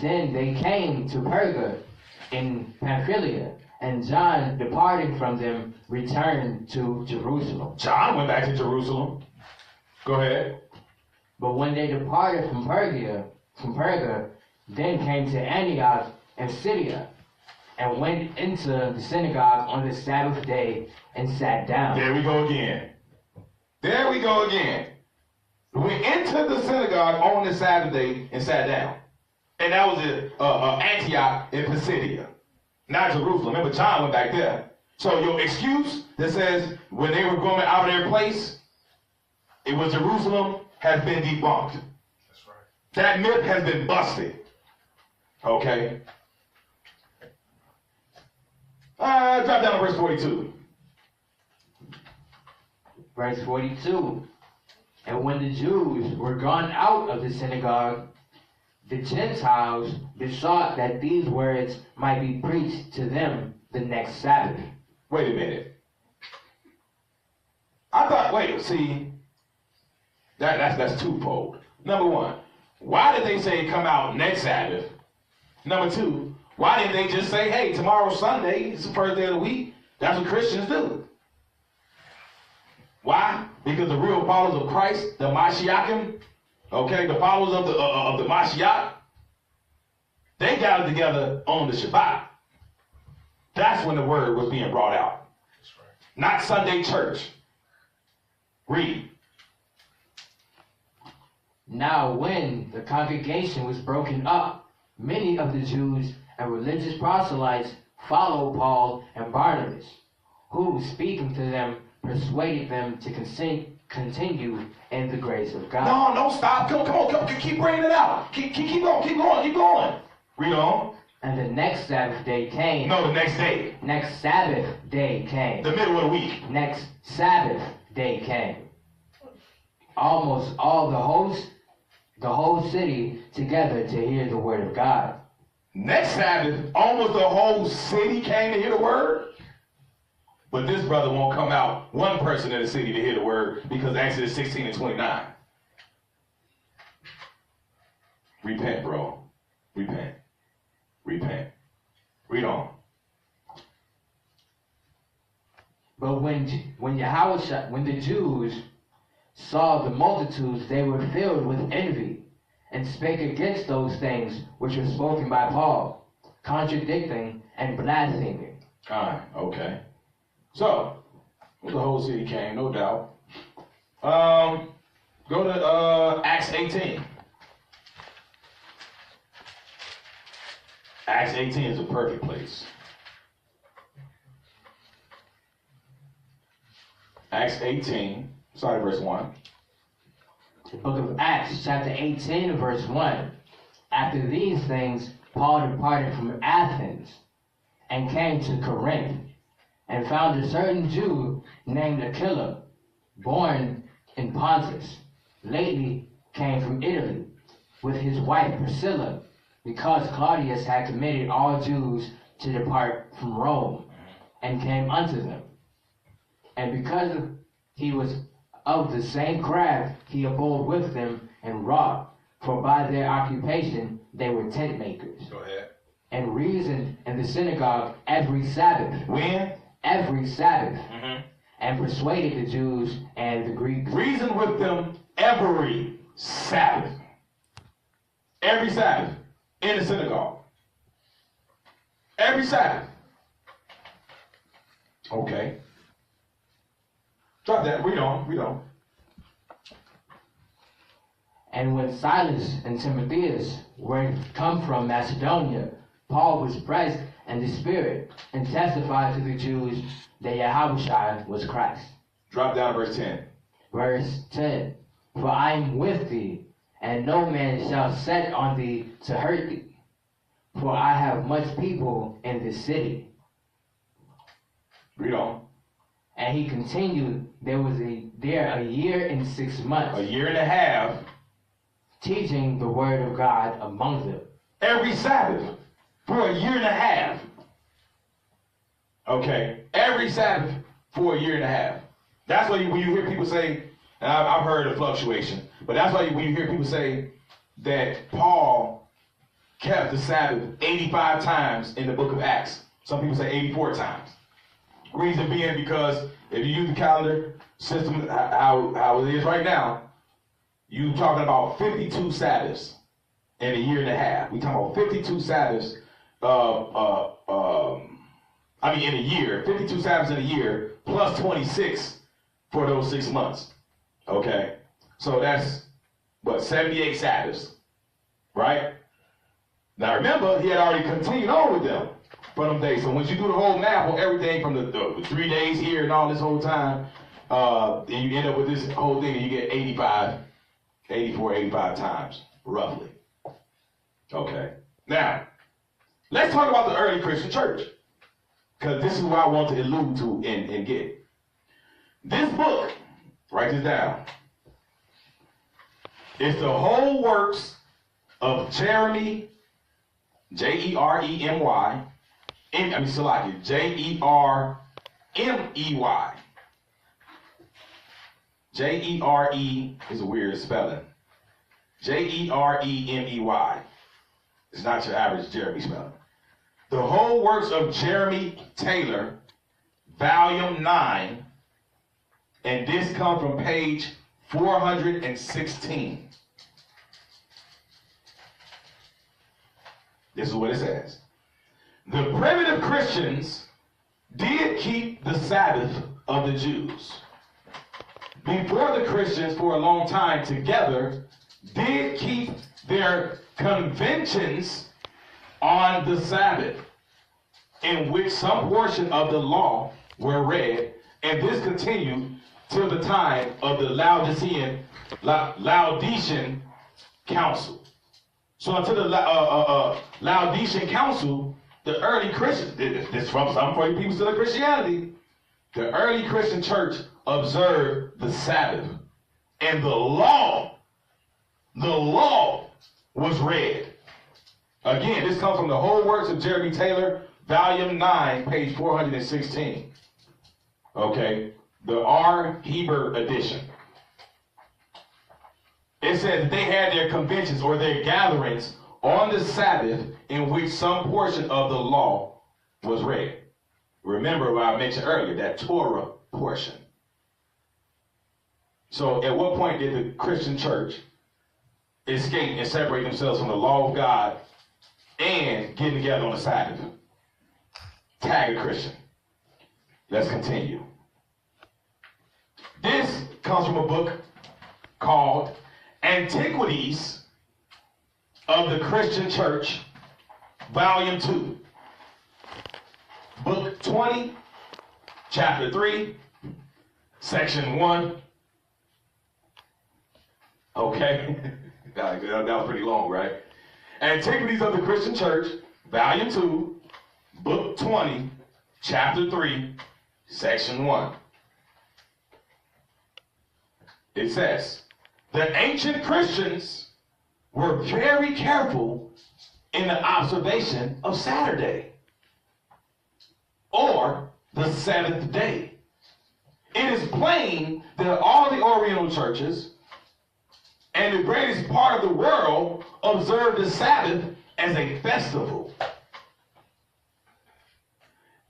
Speaker 2: then they came to Perga in Pamphylia, and John, departing from them, returned to Jerusalem.
Speaker 1: John went back to Jerusalem. Go ahead.
Speaker 2: But when they departed from Perga, then came to Antioch and Syria, and went into the synagogue on the Sabbath day and sat down.
Speaker 1: There we go again. There we go again. Went into the synagogue on the Sabbath day and sat down. And that was at Antioch in Pisidia, not Jerusalem. Remember, John went back there. So your excuse that says when they were going out of their place, it was Jerusalem, has been debunked.
Speaker 4: That's right.
Speaker 1: That myth has been busted. Okay? Drop down to verse 42.
Speaker 2: Verse 42. And when the Jews were gone out of the synagogue, the Gentiles besought that these words might be preached to them the next Sabbath.
Speaker 1: Wait a minute. I thought, see, that's twofold. Number one, why did they say come out next Sabbath? Number two, why didn't they just say, hey, tomorrow's Sunday, it's the first day of the week? That's what Christians do. Why? Because the real followers of Christ, the Mashiachim, okay, the followers of the Mashiach, they gathered together on the Shabbat. That's when the word was being brought out.
Speaker 4: That's right.
Speaker 1: Not Sunday church. Read.
Speaker 2: Now when the congregation was broken up, many of the Jews and religious proselytes followed Paul and Barnabas, who, speaking to them, persuaded them to continue in the grace of God.
Speaker 1: No, stop. Come on. Keep bringing it out. Keep going. Read on.
Speaker 2: And the next Sabbath day came.
Speaker 1: No, the next day.
Speaker 2: Next Sabbath day came.
Speaker 1: The middle of the week.
Speaker 2: Next Sabbath day came. Almost all the whole city together to hear the word of God.
Speaker 1: Next Sabbath, almost the whole city came to hear the word. But this brother won't come out, one person in the city, to hear the word, because Exodus 16 and 29. Repent, bro. Repent. Read on.
Speaker 2: But when the Jews saw the multitudes, they were filled with envy, and spake against those things which were spoken by Paul, contradicting and blaspheming.
Speaker 1: Okay. So, the whole city came, no doubt. Go to Acts 18. Acts 18 is a perfect place. Acts 18, verse 1.
Speaker 2: The book of Acts, chapter 18, verse 1. After these things, Paul departed from Athens and came to Corinth, and found a certain Jew named Aquila, born in Pontus, lately came from Italy, with his wife Priscilla, because Claudius had committed all Jews to depart from Rome, and came unto them. And because he was of the same craft, he abode with them and wrought, for by their occupation they were tent makers.
Speaker 1: Go ahead.
Speaker 2: And reasoned in the synagogue every Sabbath.
Speaker 1: When?
Speaker 2: Every Sabbath.
Speaker 1: Mm-hmm.
Speaker 2: And persuaded the Jews and the Greeks.
Speaker 1: Reason with them every Sabbath. Every Sabbath in the synagogue. Every Sabbath. Okay. Drop that. Read on.
Speaker 2: And when Silas and Timotheus were come from Macedonia, Paul was pressed in the Spirit and testified to the Jews that Yahushua was Christ.
Speaker 1: Drop down to verse 10.
Speaker 2: Verse 10. For I am with thee, and no man shall set on thee to hurt thee. For I have much people in this city.
Speaker 1: Read on.
Speaker 2: And he continued there a year and 6 months.
Speaker 1: A year and a half.
Speaker 2: Teaching the word of God among them.
Speaker 1: Every Sabbath. For a year and a half. Okay. Every Sabbath for a year and a half. That's why when you hear people say, and I've heard a fluctuation, but that's why when you hear people say that Paul kept the Sabbath 85 times in the book of Acts. Some people say 84 times. Reason being because if you use the calendar system how it is right now, you're talking about 52 Sabbaths in a year and a half. We're talking about 52 Sabbaths in a year, 52 Sabbaths in a year, plus 26 for those 6 months. Okay? So that's, 78 Sabbaths, right? Now remember, he had already continued on with them for them days. So once you do the whole math on everything from the 3 days here and all this whole time, then you end up with this whole thing and you get 85 times, roughly. Okay. Now, let's talk about the early Christian church, because this is what I want to allude to and get. This book, write this down, is the whole works of Jeremy, Jeremy, Jeremey. Jere is a weird spelling. Jeremey. It's not your average Jeremy spelling. The whole works of Jeremy Taylor, volume 9, and this comes from page 416. This is what it says. The primitive Christians did keep the Sabbath of the Jews. Before the Christians, for a long time together, did keep their conventions on the Sabbath, in which some portion of the law were read, and this continued till the time of the Laodicean Council. So until the Laodicean Council, the early Christians, this from some for you people still in Christianity, the early Christian church observed the Sabbath, and the law was read. Again, this comes from the whole works of Jeremy Taylor, volume 9, page 416. Okay, the R. Heber edition. It says that they had their conventions or their gatherings on the Sabbath in which some portion of the law was read. Remember what I mentioned earlier, that Torah portion. So at what point did the Christian church escape and separate themselves from the law of God and getting together on the Sabbath? Tag a Christian. Let's continue. This comes from a book called Antiquities of the Christian Church, Volume 2. Book 20, Chapter 3, Section 1. Okay, that was pretty long, right? Antiquities of the Christian Church, Volume 2, Book 20, Chapter 3, Section 1. It says, the ancient Christians were very careful in the observation of Saturday, or the seventh day. It is plain that all the Oriental churches and the greatest part of the world observe the Sabbath as a festival.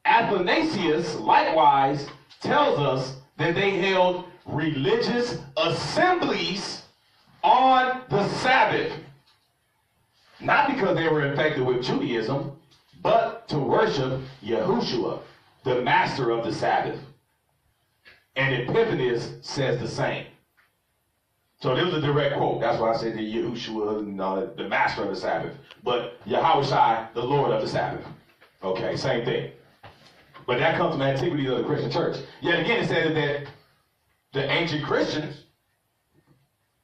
Speaker 1: Athanasius likewise tells us that they held religious assemblies on the Sabbath, not because they were infected with Judaism, but to worship Yahushua, the master of the Sabbath. And Epiphanius says the same. So this was a direct quote. That's why I said that Yahushua, the master of the Sabbath, but Yahushua, the Lord of the Sabbath. Okay, same thing. But that comes from Antiquities of the Christian Church. Yet again, it said that the ancient Christians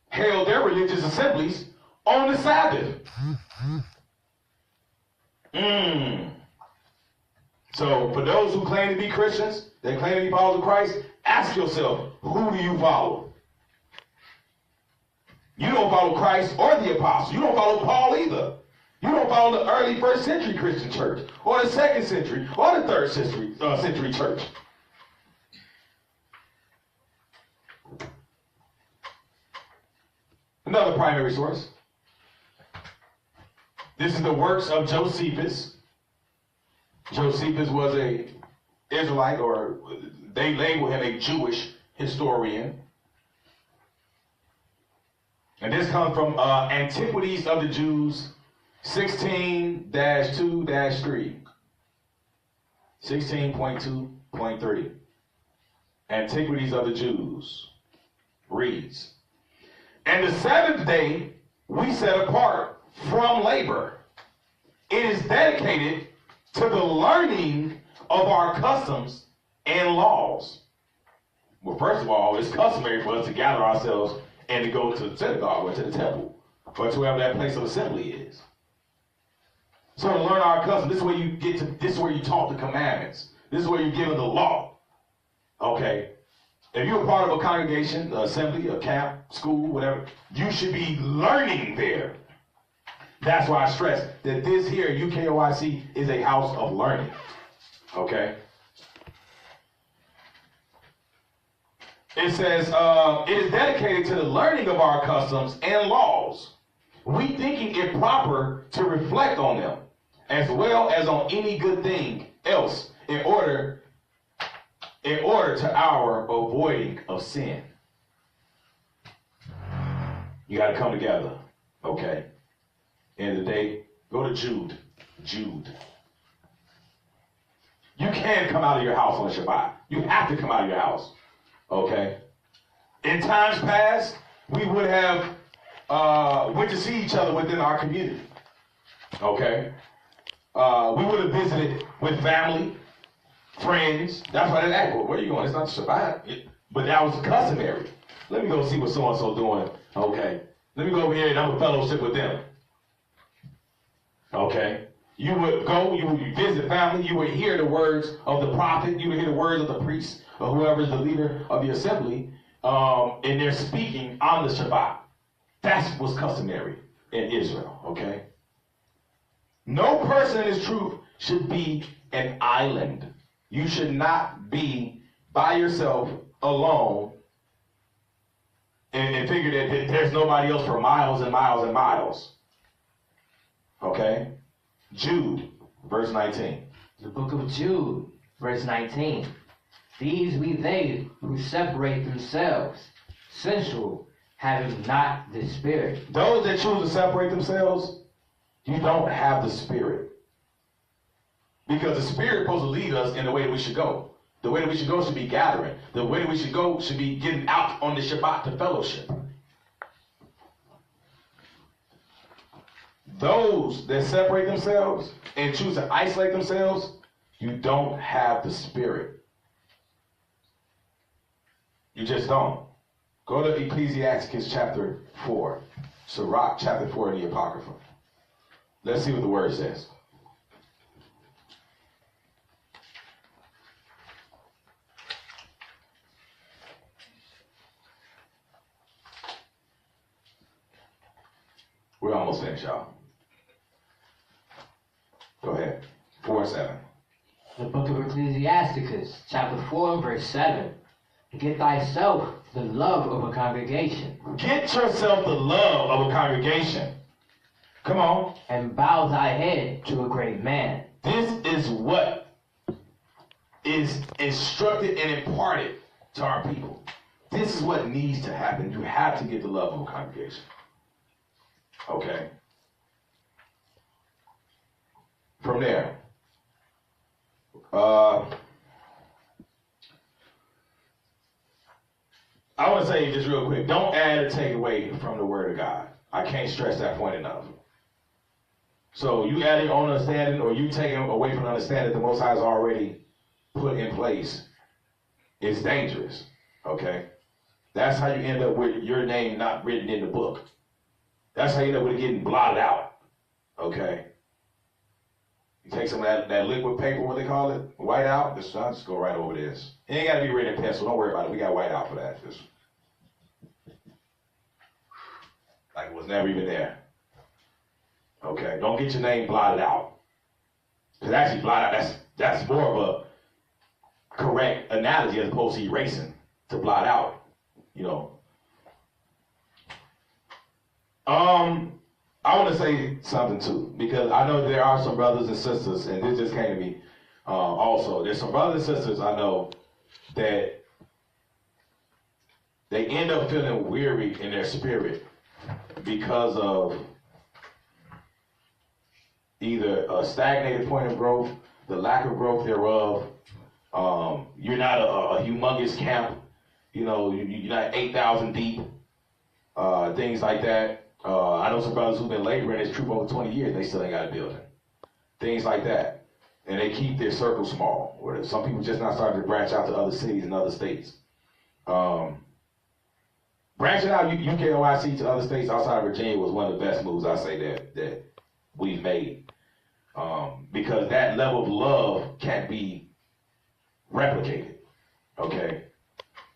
Speaker 1: held their religious assemblies on the Sabbath. So for those who claim to be Christians, they claim to be followers of Christ, ask yourself, who do you follow? You don't follow Christ or the apostles. You don't follow Paul either. You don't follow the early first century Christian church, or the second century, or the third century church. Another primary source. This is the works of Josephus. Josephus was an Israelite, or they label him a Jewish historian. And this comes from Antiquities of the Jews, 16-2-3. 16.2.3. Antiquities of the Jews reads, and the seventh day we set apart from labor. It is dedicated to the learning of our customs and laws. Well, first of all, it's customary for us to gather ourselves and to go to the synagogue or to the temple, or to wherever that place of assembly is. So to learn our customs, this is where you get to, this is where you taught the commandments. This is where you're given the law. Okay? If you're a part of a congregation, an assembly, a camp, school, whatever, you should be learning there. That's why I stress that this here, UKOIC, is a house of learning. Okay? It says, it is dedicated to the learning of our customs and laws, we thinking it proper to reflect on them, as well as on any good thing else, in order to our avoiding of sin. You got to come together, okay? End of the day, go to Jude. Jude. You can come out of your house on Shabbat. You have to come out of your house, okay? In times past, we would have went to see each other within our community, okay? We would have visited with family, friends. That's why they asked, well, where are you going? It's not Shabbat. But that was customary. Let me go see what so-and-so doing. Okay. Let me go over here and I'm a fellowship with them. Okay. You would go, you would visit family, you would hear the words of the prophet, you would hear the words of the priest, or whoever is the leader of the assembly, and they're speaking on the Shabbat. That was customary in Israel, okay? No person in his truth should be an island. You should not be by yourself alone and figure that there's nobody else for miles and miles and miles. Okay? Jude, verse 19.
Speaker 2: The book of Jude, verse 19. These be they who separate themselves, sensual, having not the Spirit.
Speaker 1: Those that choose to separate themselves, you don't have the Spirit. Because the Spirit is supposed to lead us in the way that we should go. The way that we should go should be gathering. The way that we should go should be getting out on the Shabbat to fellowship. Those that separate themselves and choose to isolate themselves, you don't have the Spirit. You just don't. Go to Ecclesiastes chapter 4. Sirach chapter 4 in the Apocrypha. Let's see what the word says. We're almost finished, y'all. Go ahead. 4:7.
Speaker 2: The book of Ecclesiasticus, chapter 4, verse 7. Get thyself the love of a congregation.
Speaker 1: Get yourself the love of a congregation. Come on.
Speaker 2: And bow thy head to a great man.
Speaker 1: This is what is instructed and imparted to our people. This is what needs to happen. You have to get the love of a congregation. Okay. From there, I want to say just real quick, don't add or take away from the Word of God. I can't stress that point enough. So you adding on understanding or you taking away from understanding the Most High has already put in place is dangerous. Okay? That's how you end up with your name not written in the book. That's how you end up with it getting blotted out. Okay? You take some of that liquid paper, what they call it, white out, I'll just go right over this. It ain't got to be written in pencil. Don't worry about it. We got white out for that. Just like it was never even there. Okay? Don't get your name blotted out. Because actually, blot out, that's more of a correct analogy as opposed to erasing, to blot out, you know. I want to say something too, because I know there are some brothers and sisters, and this just came to me also. There's some brothers and sisters I know that they end up feeling weary in their spirit because of either a stagnated point of growth, the lack of growth thereof. You're not a humongous camp. You know, you're not 8,000 deep. Things like that. I know some brothers who've been laboring this troop over 20 years, they still ain't got a building. Things like that. And they keep their circle small. Or some people just not starting to branch out to other cities and other states. Branching out UKOIC to other states outside of Virginia was one of the best moves I say that we've made. Because that level of love can't be replicated. Okay?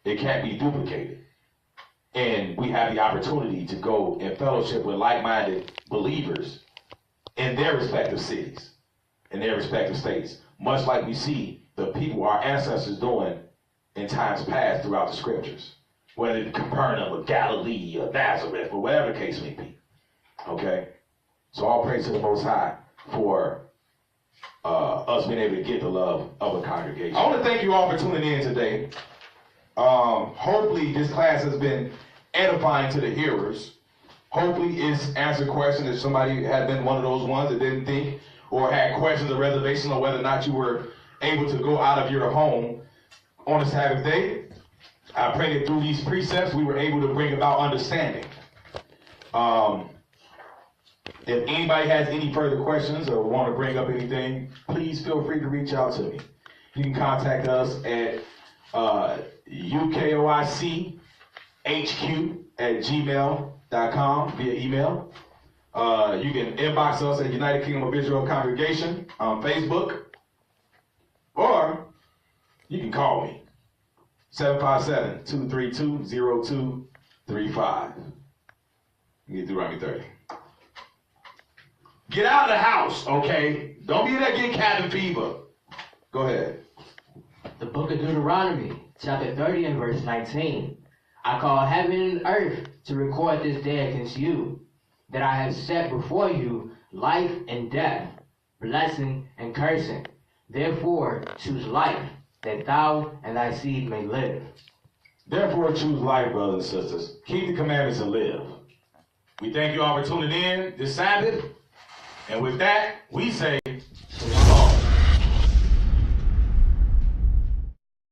Speaker 1: It can't be duplicated. And we have the opportunity to go and fellowship with like-minded believers in their respective cities, in their respective states, much like we see the people, our ancestors, doing in times past throughout the scriptures, whether it's Capernaum or Galilee or Nazareth or whatever the case may be. Okay? So all praise to the Most High for us being able to get the love of a congregation. I want to thank you all for tuning in today. Hopefully this class has been edifying to the hearers. Hopefully it's answered questions if somebody had been one of those ones that didn't think or had questions or reservations on whether or not you were able to go out of your home on a Sabbath day. I pray that through these precepts we were able to bring about understanding. If anybody has any further questions or want to bring up anything, please feel free to reach out to me. You can contact us at UKOICHQ@gmail.com via email. You can inbox us at United Kingdom of Israel Congregation on Facebook, or you can call me 757-232-0235. Get Deuteronomy 30. Get out of the house, okay? Don't be there getting cabin fever. Go ahead.
Speaker 2: The book of Deuteronomy, chapter 30 and verse 19. I call heaven and earth to record this day against you, that I have set before you life and death, blessing and cursing. Therefore choose life, that thou and thy seed may live.
Speaker 1: Therefore choose life, brothers and sisters. Keep the commandments and live. We thank you all for tuning in this Sabbath. And with that, we say